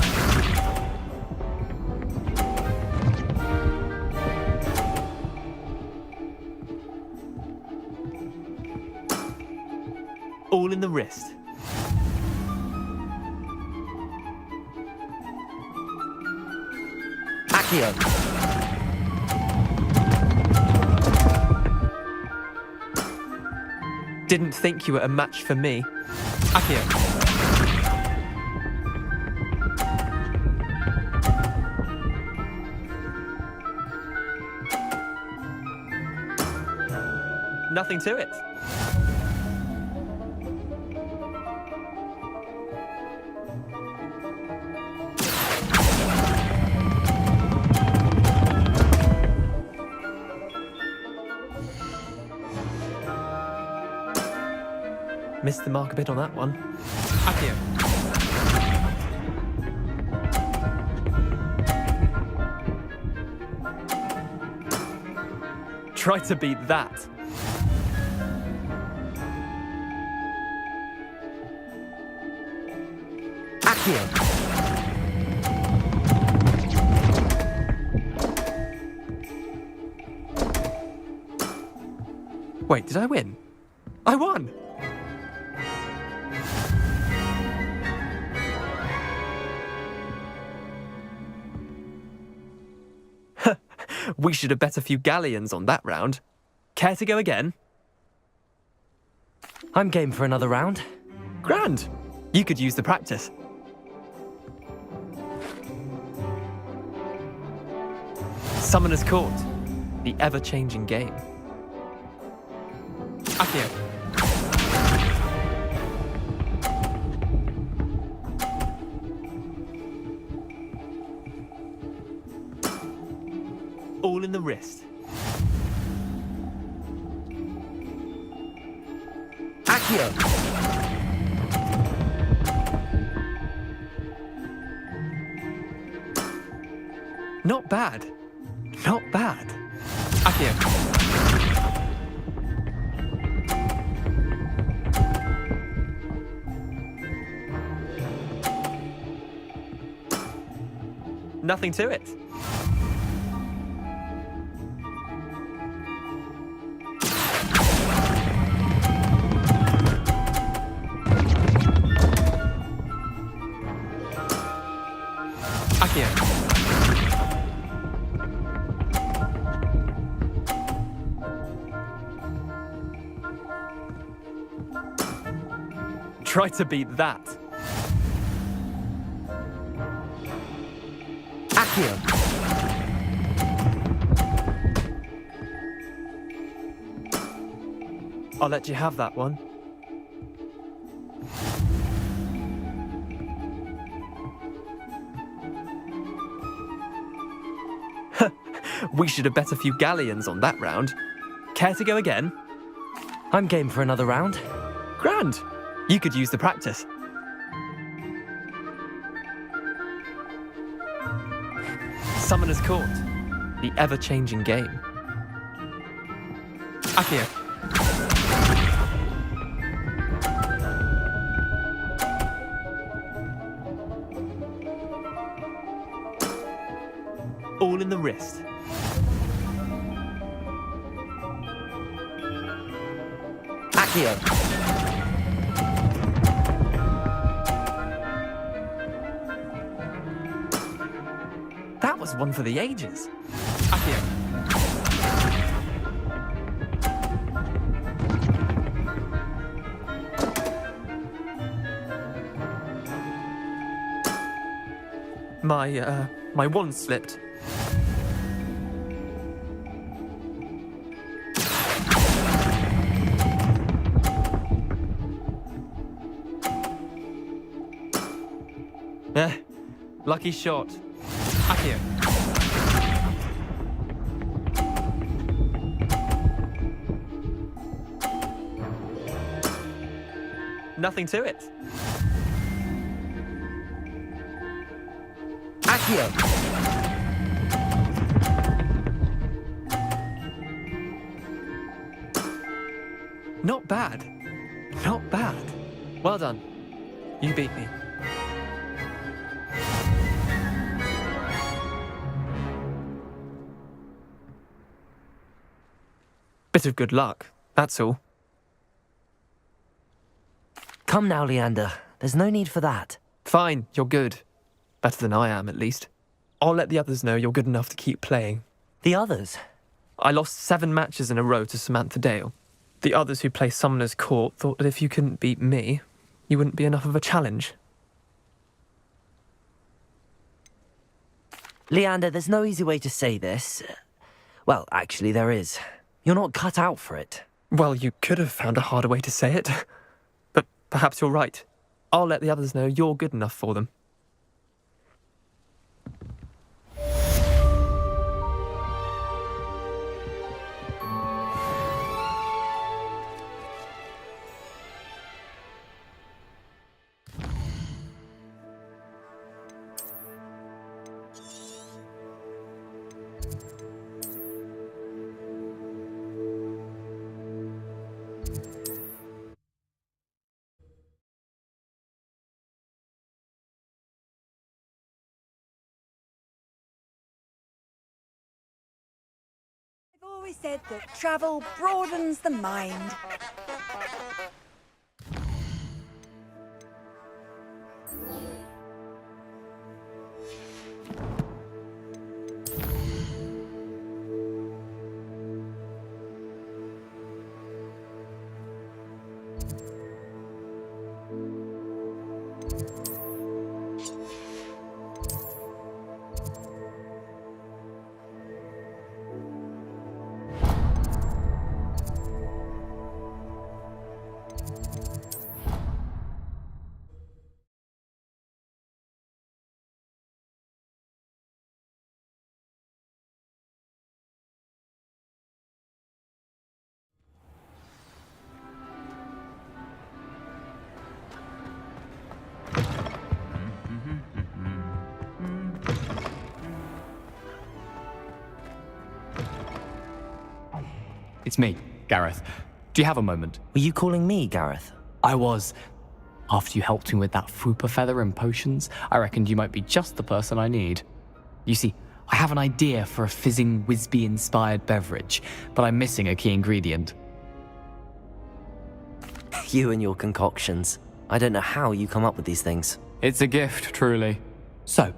All in the wrist. Akio. Didn't think you were a match for me. Akio. Nothing to it. Missed the mark a bit on that one. Accio. Try to beat that. Accio. Wait, did I win? I won! We should have bet a few galleons on that round. Care to go again? I'm game for another round. Grand! You could use the practice. Summoner's Court. The ever-changing game. Accio. All in the wrist. Accio. Not bad. Not bad. Accio. Nothing to it. Accio. Try to beat that. Accio. I'll let you have that one. We should have bet a few galleons on that round. Care to go again? I'm game for another round. Grand! You could use the practice. Summoner's Court. The ever-changing game. Accio. All in the wrist. Accio. That was one for the ages. Accio. My wand slipped. Lucky shot. Accio. Nothing to it. Accio. Not bad. Not bad. Well done. You beat me. Bit of good luck, that's all. Come now, Leander. There's no need for that. Fine, you're good. Better than I am, at least. I'll let the others know you're good enough to keep playing. The others? I lost 7 matches in a row to Samantha Dale. The others who play Summoner's Court thought that if you couldn't beat me, you wouldn't be enough of a challenge. Leander, there's no easy way to say this. Well, actually, there is. You're not cut out for it. Well, you could have found a harder way to say it. But perhaps you're right. I'll let the others know you're good enough for them. I've always said that travel broadens the mind. It's me, Gareth. Do you have a moment? Were you calling me, Gareth? I was. After you helped me with that Fupa feather and potions, I reckoned you might be just the person I need. You see, I have an idea for a fizzing Whizbee-inspired beverage, but I'm missing a key ingredient. You and your concoctions. I don't know how you come up with these things. It's a gift, truly. So,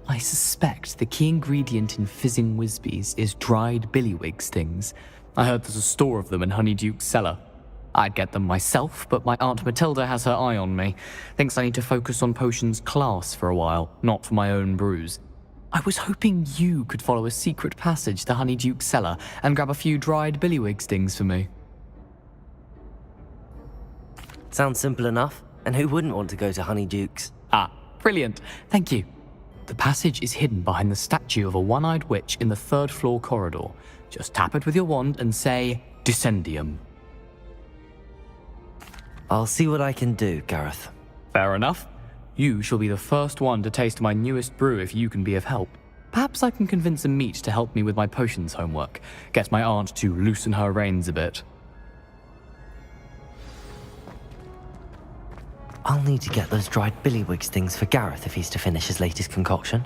I suspect the key ingredient in fizzing Whizbees is dried billywig stings. I heard there's a store of them in Honeyduke's cellar. I'd get them myself, but my Aunt Matilda has her eye on me. Thinks I need to focus on potions class for a while, not for my own brews. I was hoping you could follow a secret passage to Honeyduke's cellar and grab a few dried billywig stings for me. Sounds simple enough. And who wouldn't want to go to Honeyduke's? Ah, brilliant. Thank you. The passage is hidden behind the statue of a one-eyed witch in the third-floor corridor. Just tap it with your wand and say, Descendium. I'll see what I can do, Gareth. Fair enough. You shall be the first one to taste my newest brew if you can be of help. Perhaps I can convince a meat to help me with my potions homework. Get my aunt to loosen her reins a bit. I'll need to get those dried billywig stings for Gareth if he's to finish his latest concoction.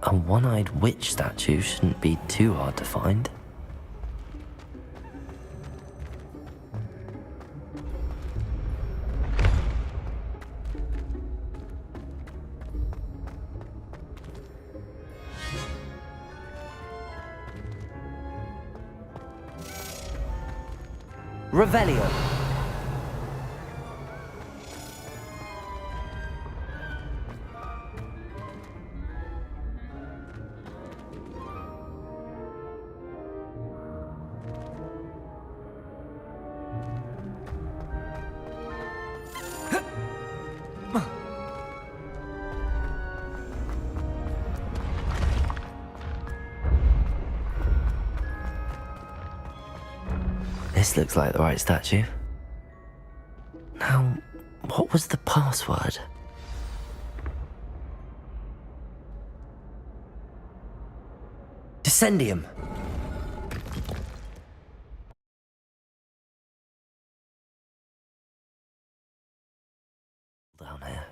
A one-eyed witch statue shouldn't be too hard to find. Revelio. This looks like the right statue. Now, what was the password? Descendium. Down here.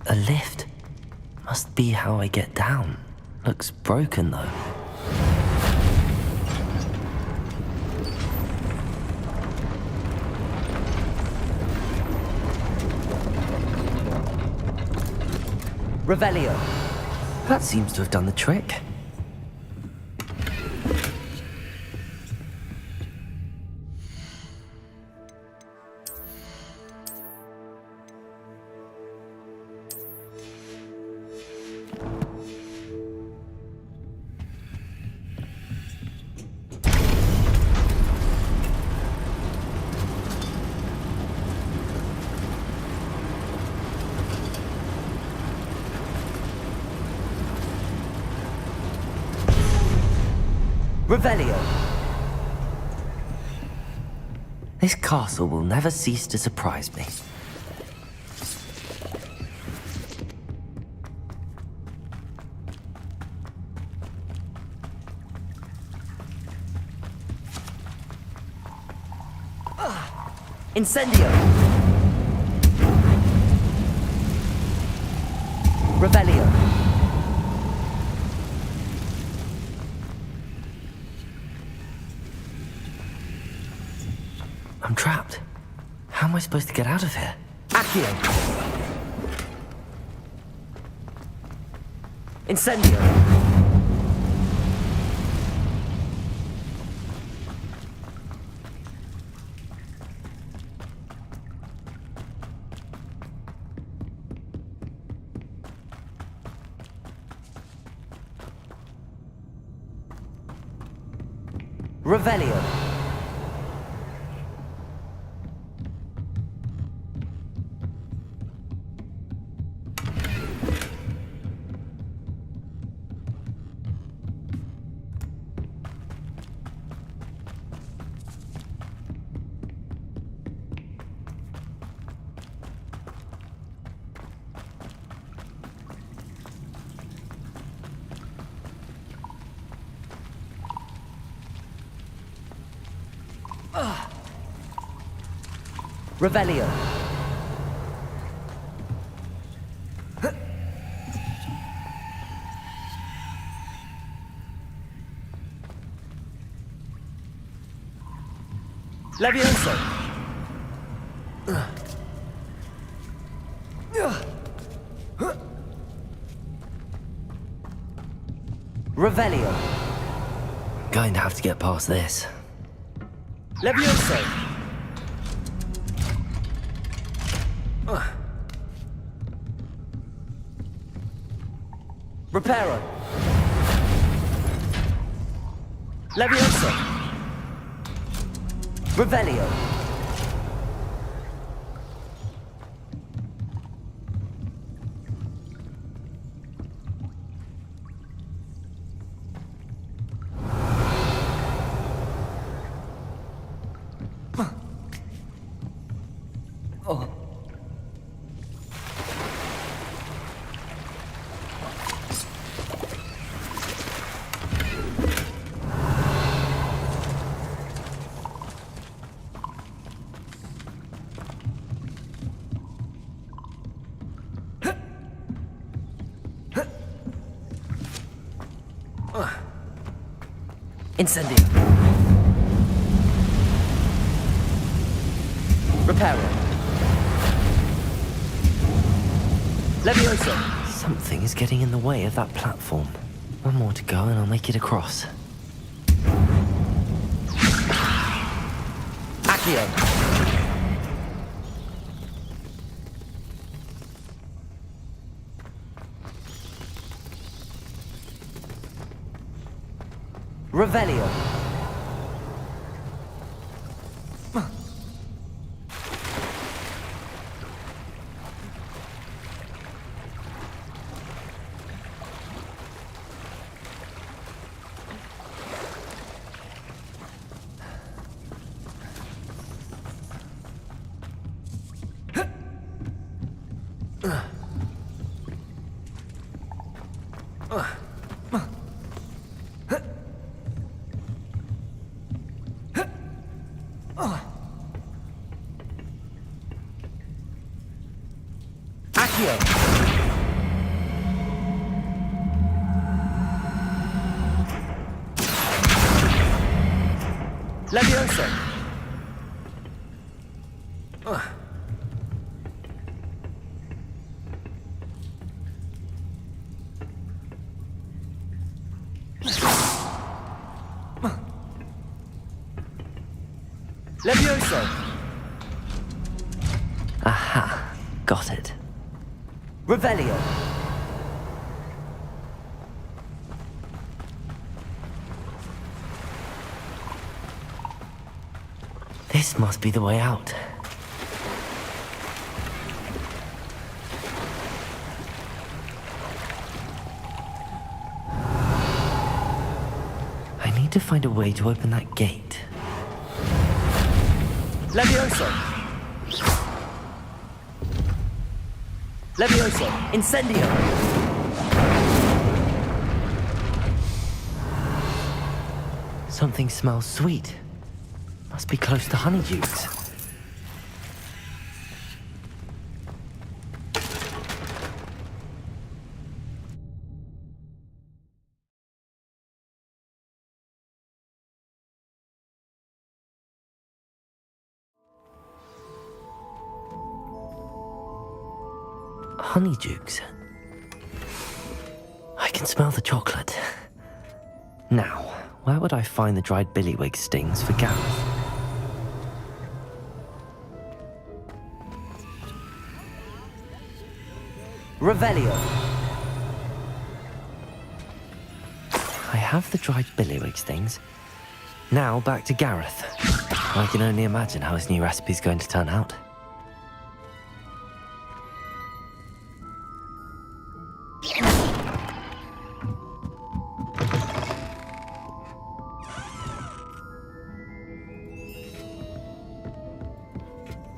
A lift. Must be how I get down. Looks broken though. Revelio. That seems to have done the trick. Revelio. This castle will never cease to surprise me. Incendio! Revelio! I'm trapped. How am I supposed to get out of here? Accio! Incendio! Revelio! Revelio. Levioso. Revelio. Going to have to get past this. Levioso. Reparo. Levioso. Revelio. Oh. Incendio. Reparo. Levioso. Something is getting in the way of that platform. One more to go and I'll make it across. Accio. Revelio. Accio. Levioso. Levioso. Aha, got it. Revelio. This must be the way out. I need to find a way to open that gate. Levioso. Levioso. Incendio. Something smells sweet. Must be close to honeydukes. Honeydukes. I can smell the chocolate. Now, where would I find the dried billywig stings for Gareth? Revelio. I have the dried billywig stings. Now back to Gareth. I can only imagine how his new recipe's going to turn out.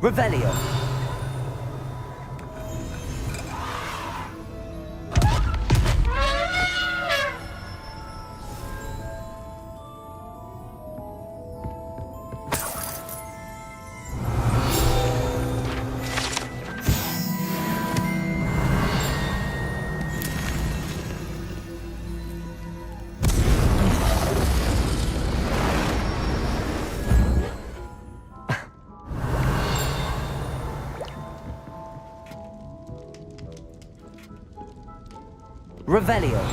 Revelio. Revelio.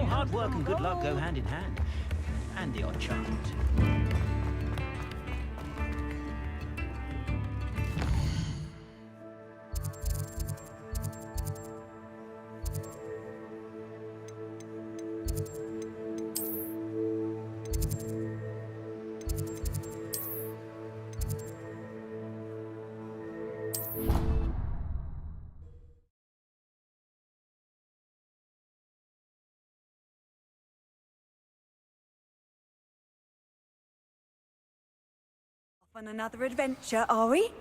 Hard work and good luck go hand in hand. And the odd chance. On another adventure, are we?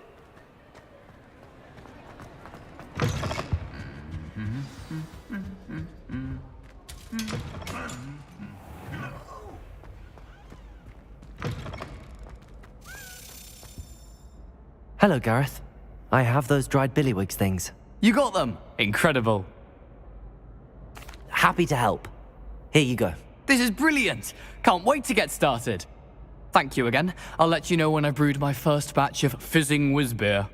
Hello, Gareth. I have those dried billywig things. You got them! Incredible. Happy to help. Here you go. This is brilliant! Can't wait to get started. Thank you again. I'll let you know when I've brewed my first batch of fizzing whiz-beer.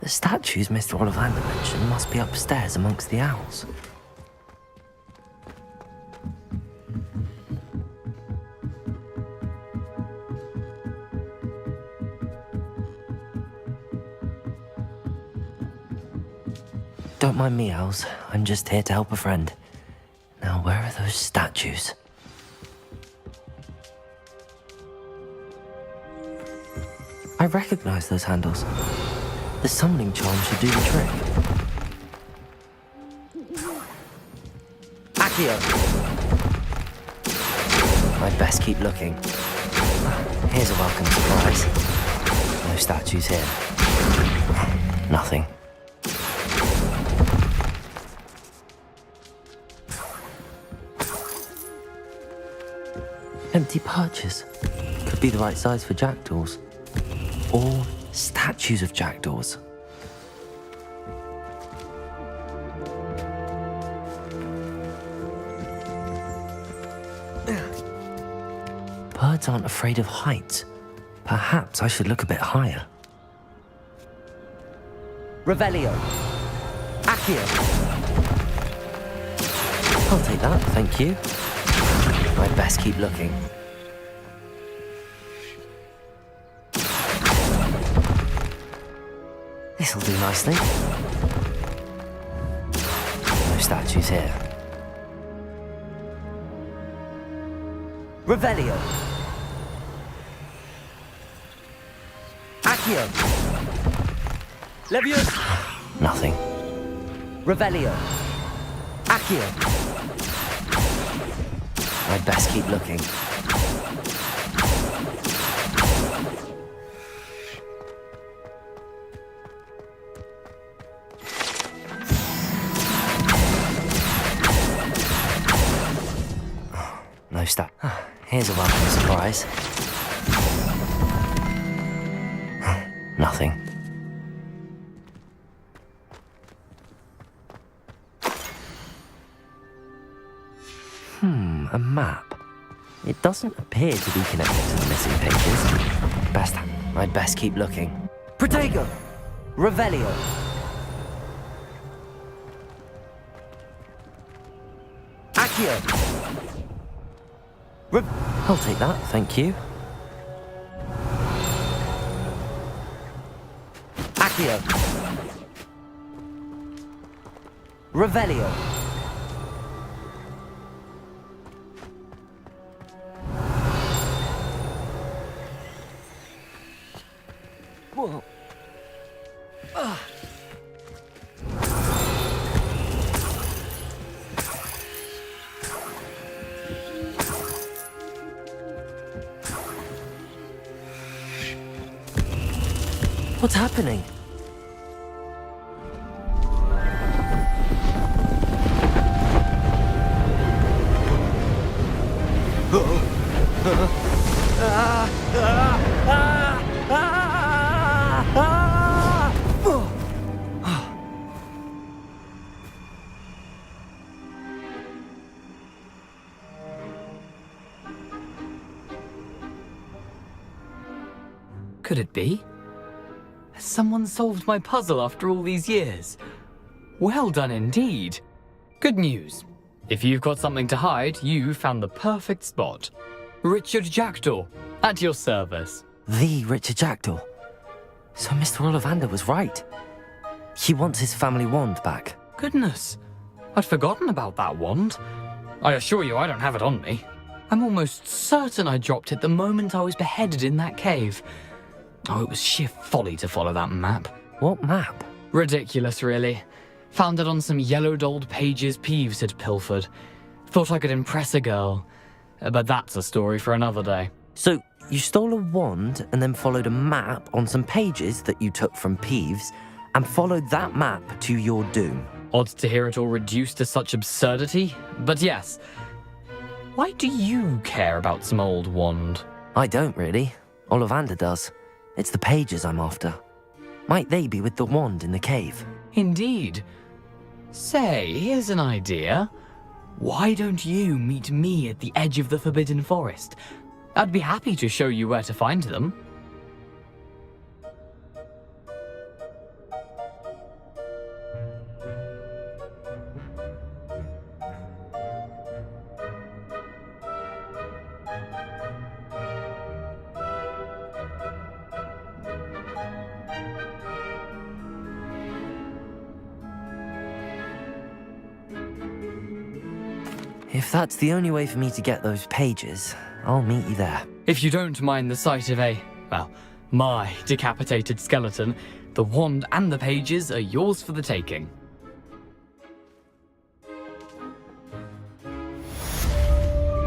The statues Mr. Ollivander mentioned must be upstairs amongst the owls. Don't mind me, owls. I'm just here to help a friend. Now, where are those statues? I recognize those handles. The summoning charm should do the trick. Accio! I'd best keep looking. Here's a welcome surprise. No statues here. Nothing. Empty perches. Could be the right size for jackdaws. Or statues of jackdaws. Birds aren't afraid of heights. Perhaps I should look a bit higher. Revelio. Accio. I'll take that, thank you. I'd best keep looking. This'll do nicely. No statues here. Revelio. Accio. Levius. Nothing. Revelio. Accio. I'd best keep looking. No stat. Here's a welcome surprise. Nothing. A map. It doesn't appear to be connected to the missing pages. I'd best keep looking. Protego! Revelio! Accio! I'll take that, thank you. Accio! Revelio! Whoa. What's happening? Could it be? Someone solved my puzzle after all these years. Well done indeed. Good news. If you've got something to hide, you found the perfect spot. Richard Jackdaw, at your service. The Richard Jackdaw. So Mr. Ollivander was right. He wants his family wand back. Goodness, I'd forgotten about that wand. I assure you I don't have it on me. I'm almost certain I dropped it the moment I was beheaded in that cave. Oh, it was sheer folly to follow that map. What map? Ridiculous, really. Found it on some yellowed old pages Peeves had pilfered. Thought I could impress a girl. But that's a story for another day. So, you stole a wand and then followed a map on some pages that you took from Peeves and followed that map to your doom. Odd to hear it all reduced to such absurdity, but yes. Why do you care about some old wand? I don't really. Ollivander does. It's the pages I'm after. Might they be with the wand in the cave? Indeed. Say, here's an idea. Why don't you meet me at the edge of the Forbidden Forest? I'd be happy to show you where to find them. If that's the only way for me to get those pages, I'll meet you there. If you don't mind the sight of my decapitated skeleton, the wand and the pages are yours for the taking.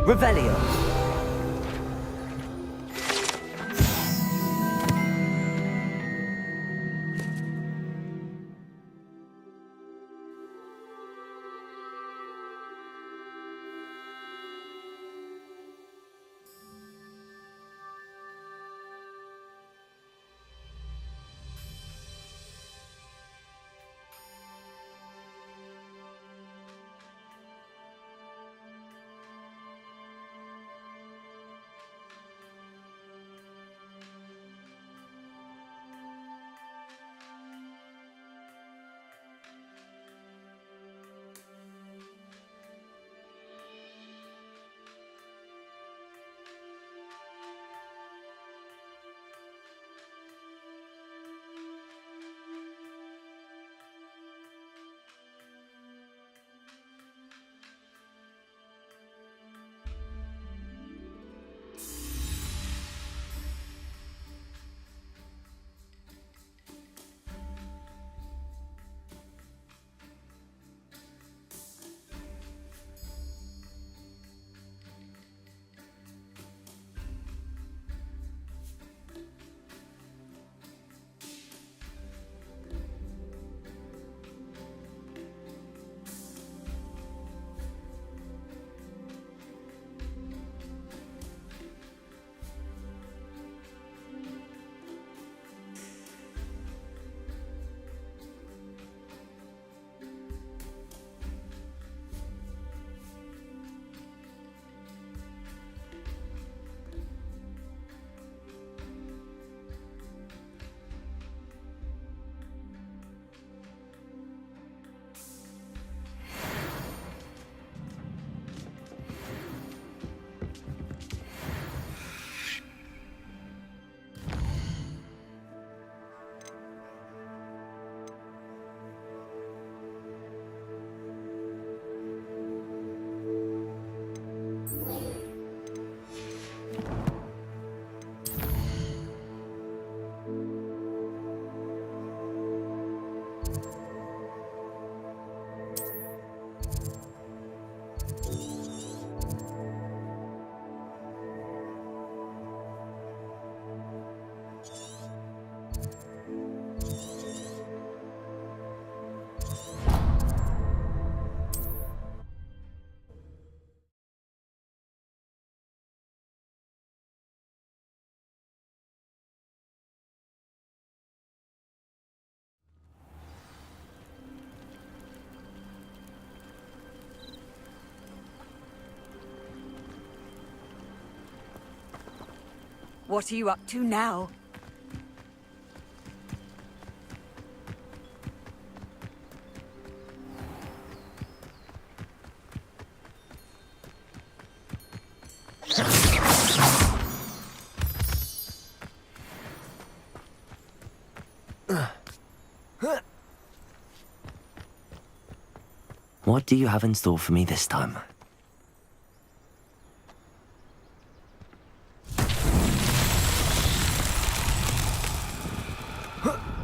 Revelio! What are you up to now? What do you have in store for me this time?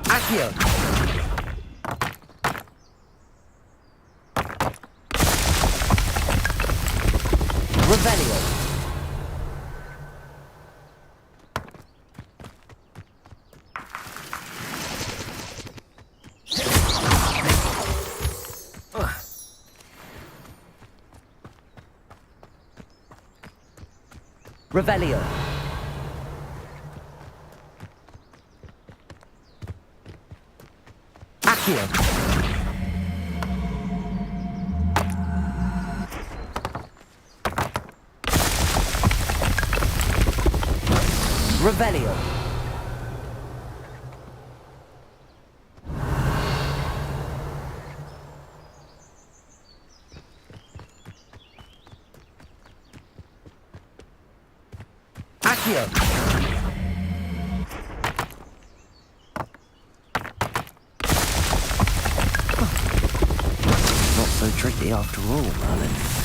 Accio! Revelio! Revelio! Accio! Revelio! Accio! Not so tricky after all, Merlin.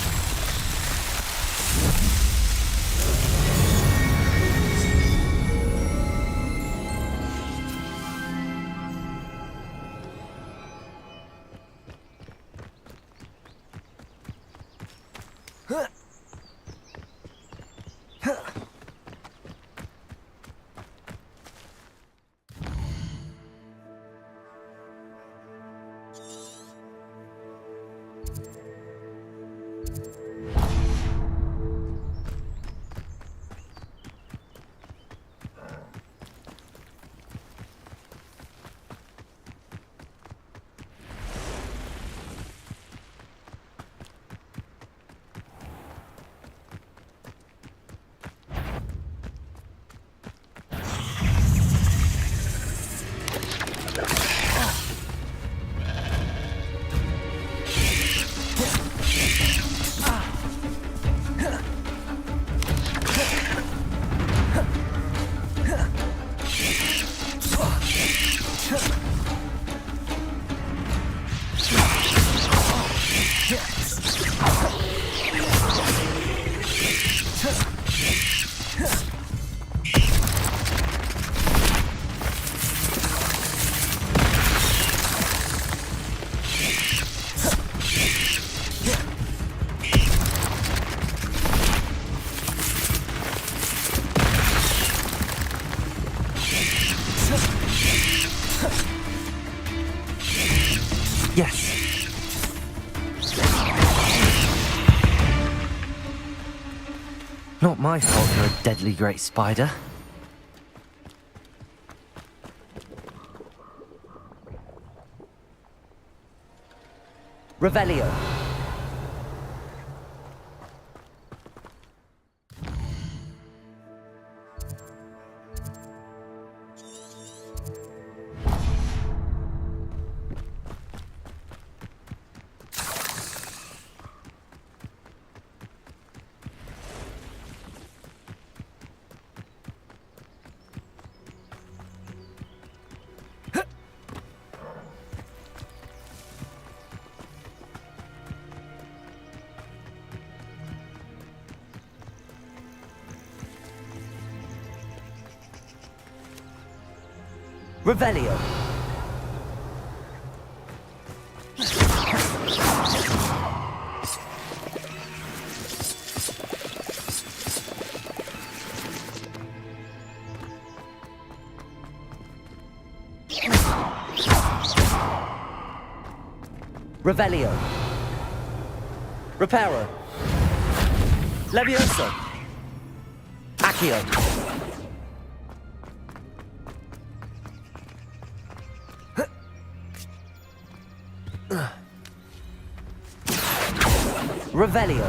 Yes. Not my fault you're a deadly great spider. Revelio. Revelio. Revelio. Reparo. Levioso. Accio. Revelio.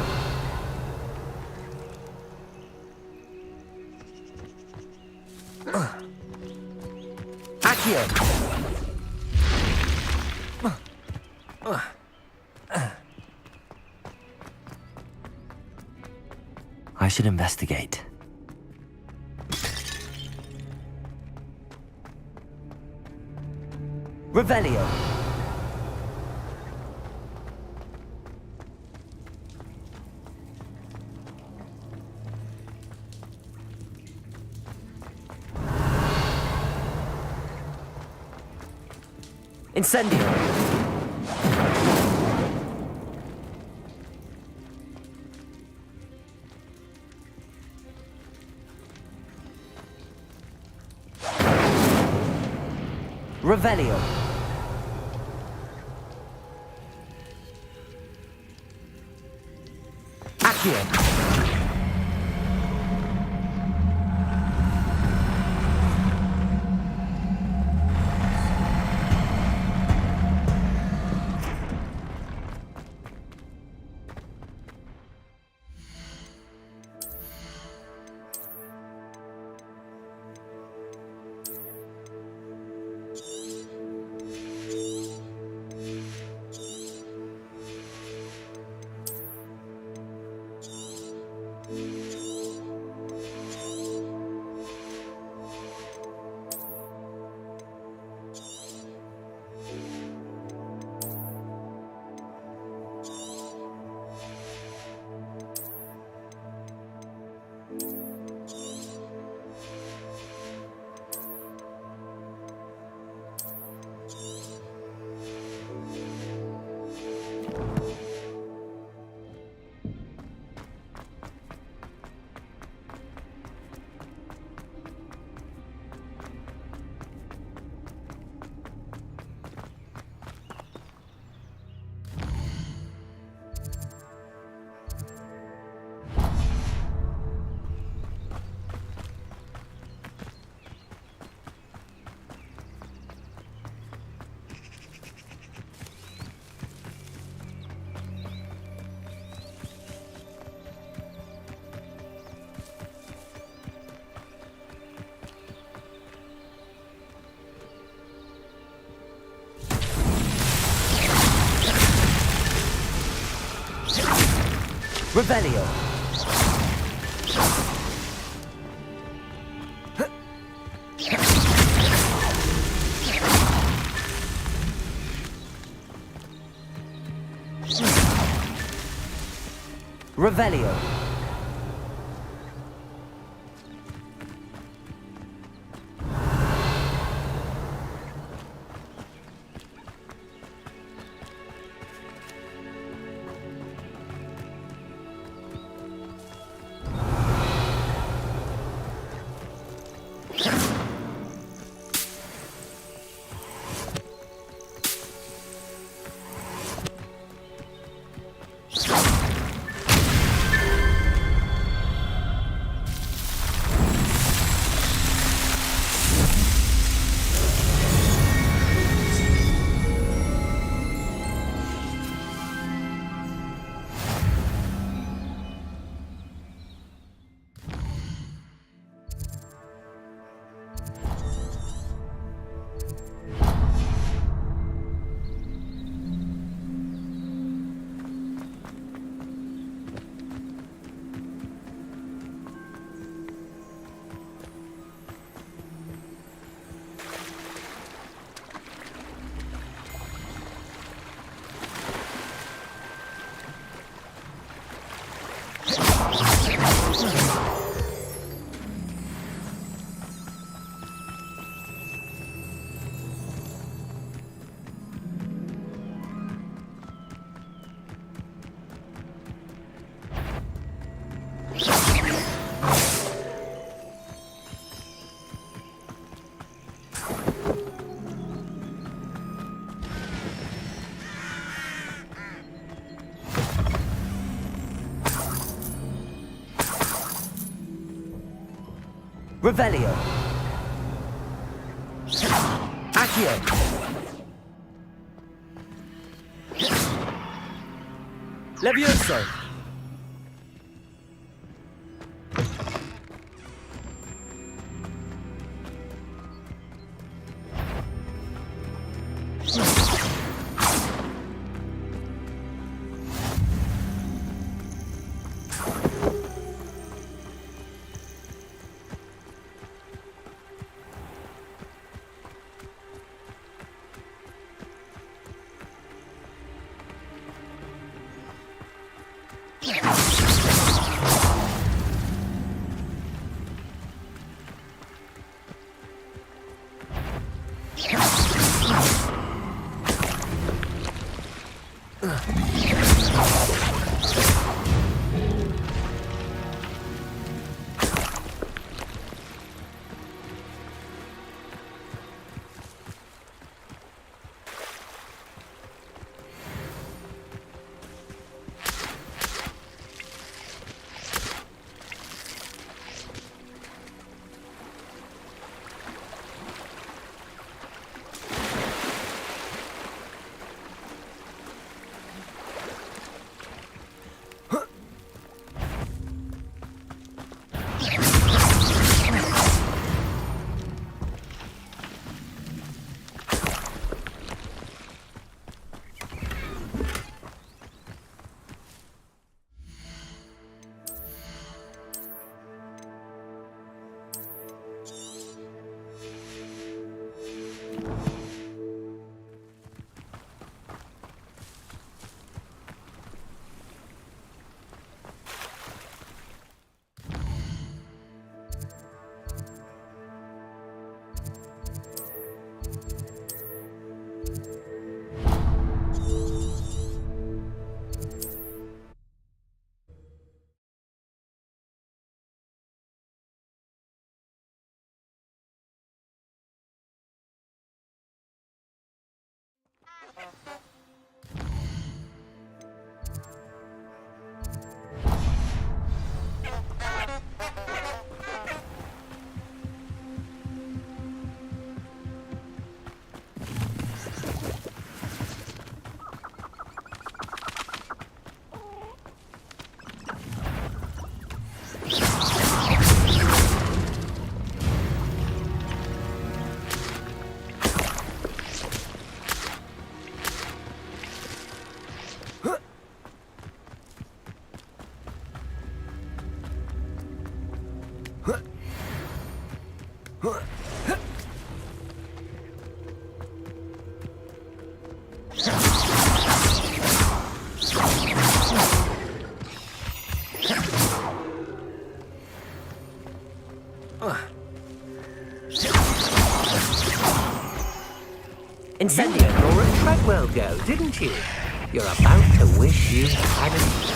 Accio. I should investigate. Revelio. Incendio. Revelio. Accio. Revelio. Revelio. Revelio. Accio. Levioso. Incendio, you're a Treadwell go, didn't you? You're about to wish you hadn't.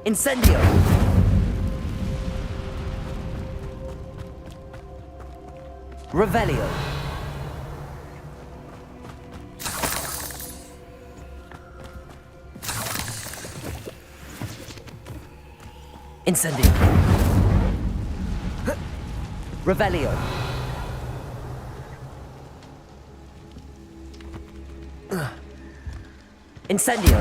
Incendio! Revelio! Incendio! Revelio! Incendio!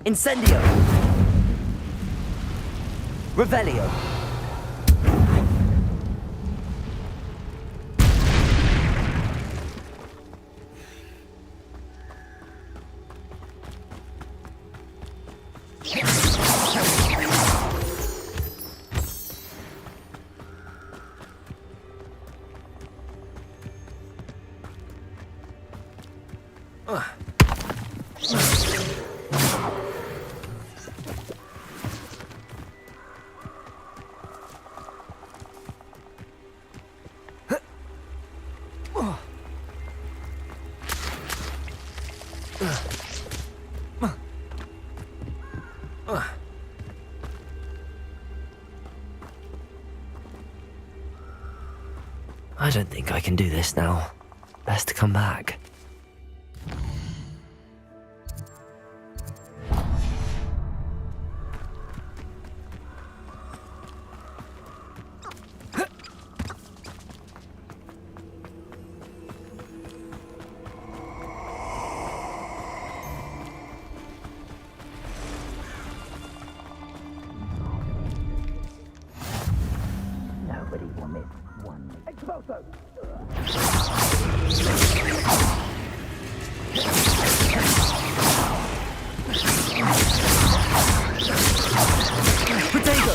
Incendio! Revelio! I don't think I can do this now. Best to come back. Potato!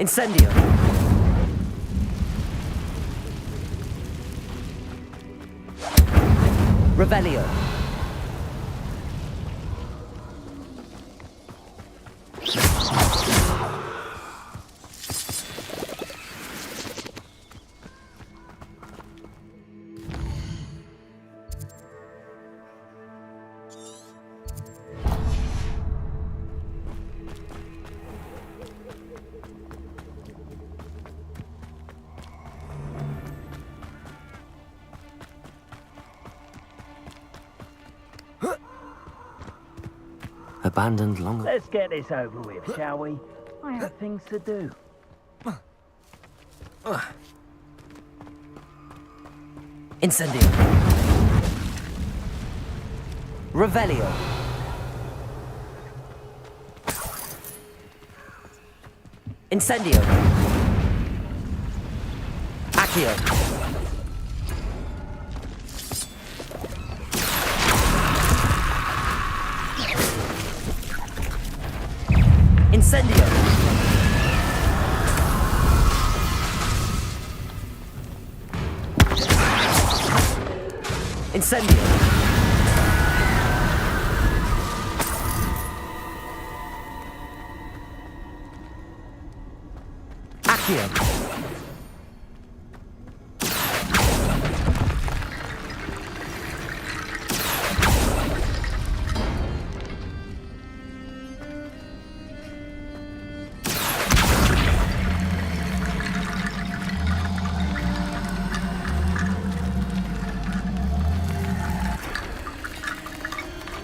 Incendio! Revelio! Abandoned long. Let's get this over with, shall we? I have things to do. Incendio! Revelio! Incendio! Accio! Incendio! Incendio! Accio!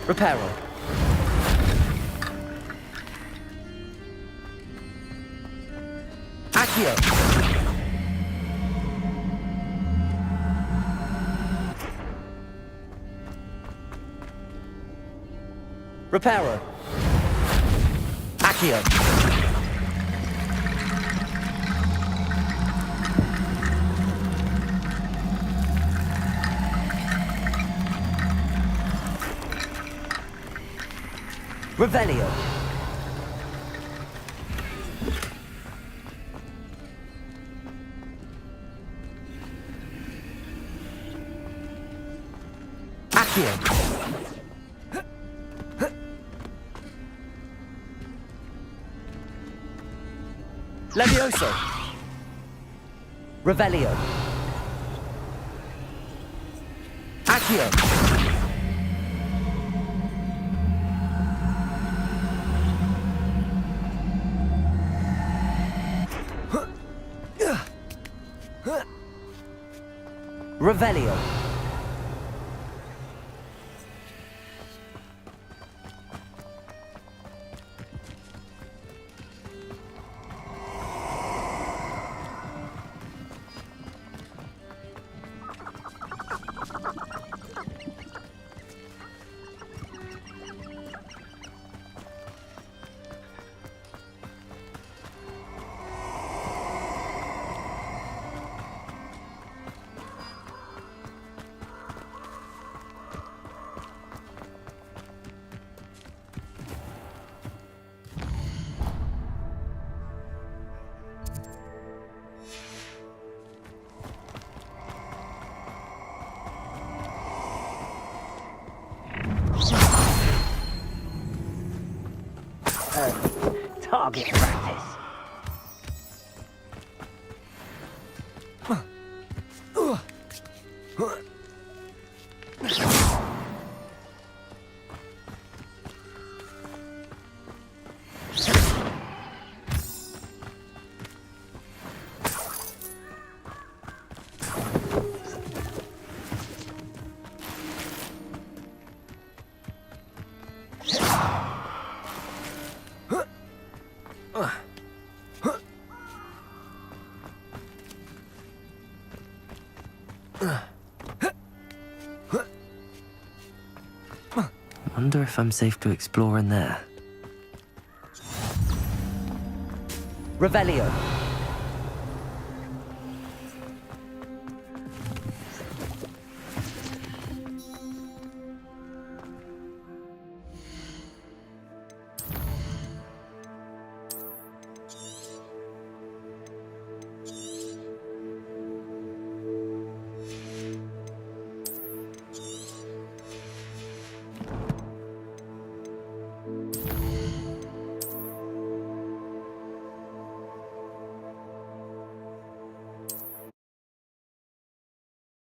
Reparo. Accio. Reparo. Accio. Revelio. Accio. Levioso. Revelio. Accio. Revelio. Target practice. Wonder if I'm safe to explore in there. Revelio.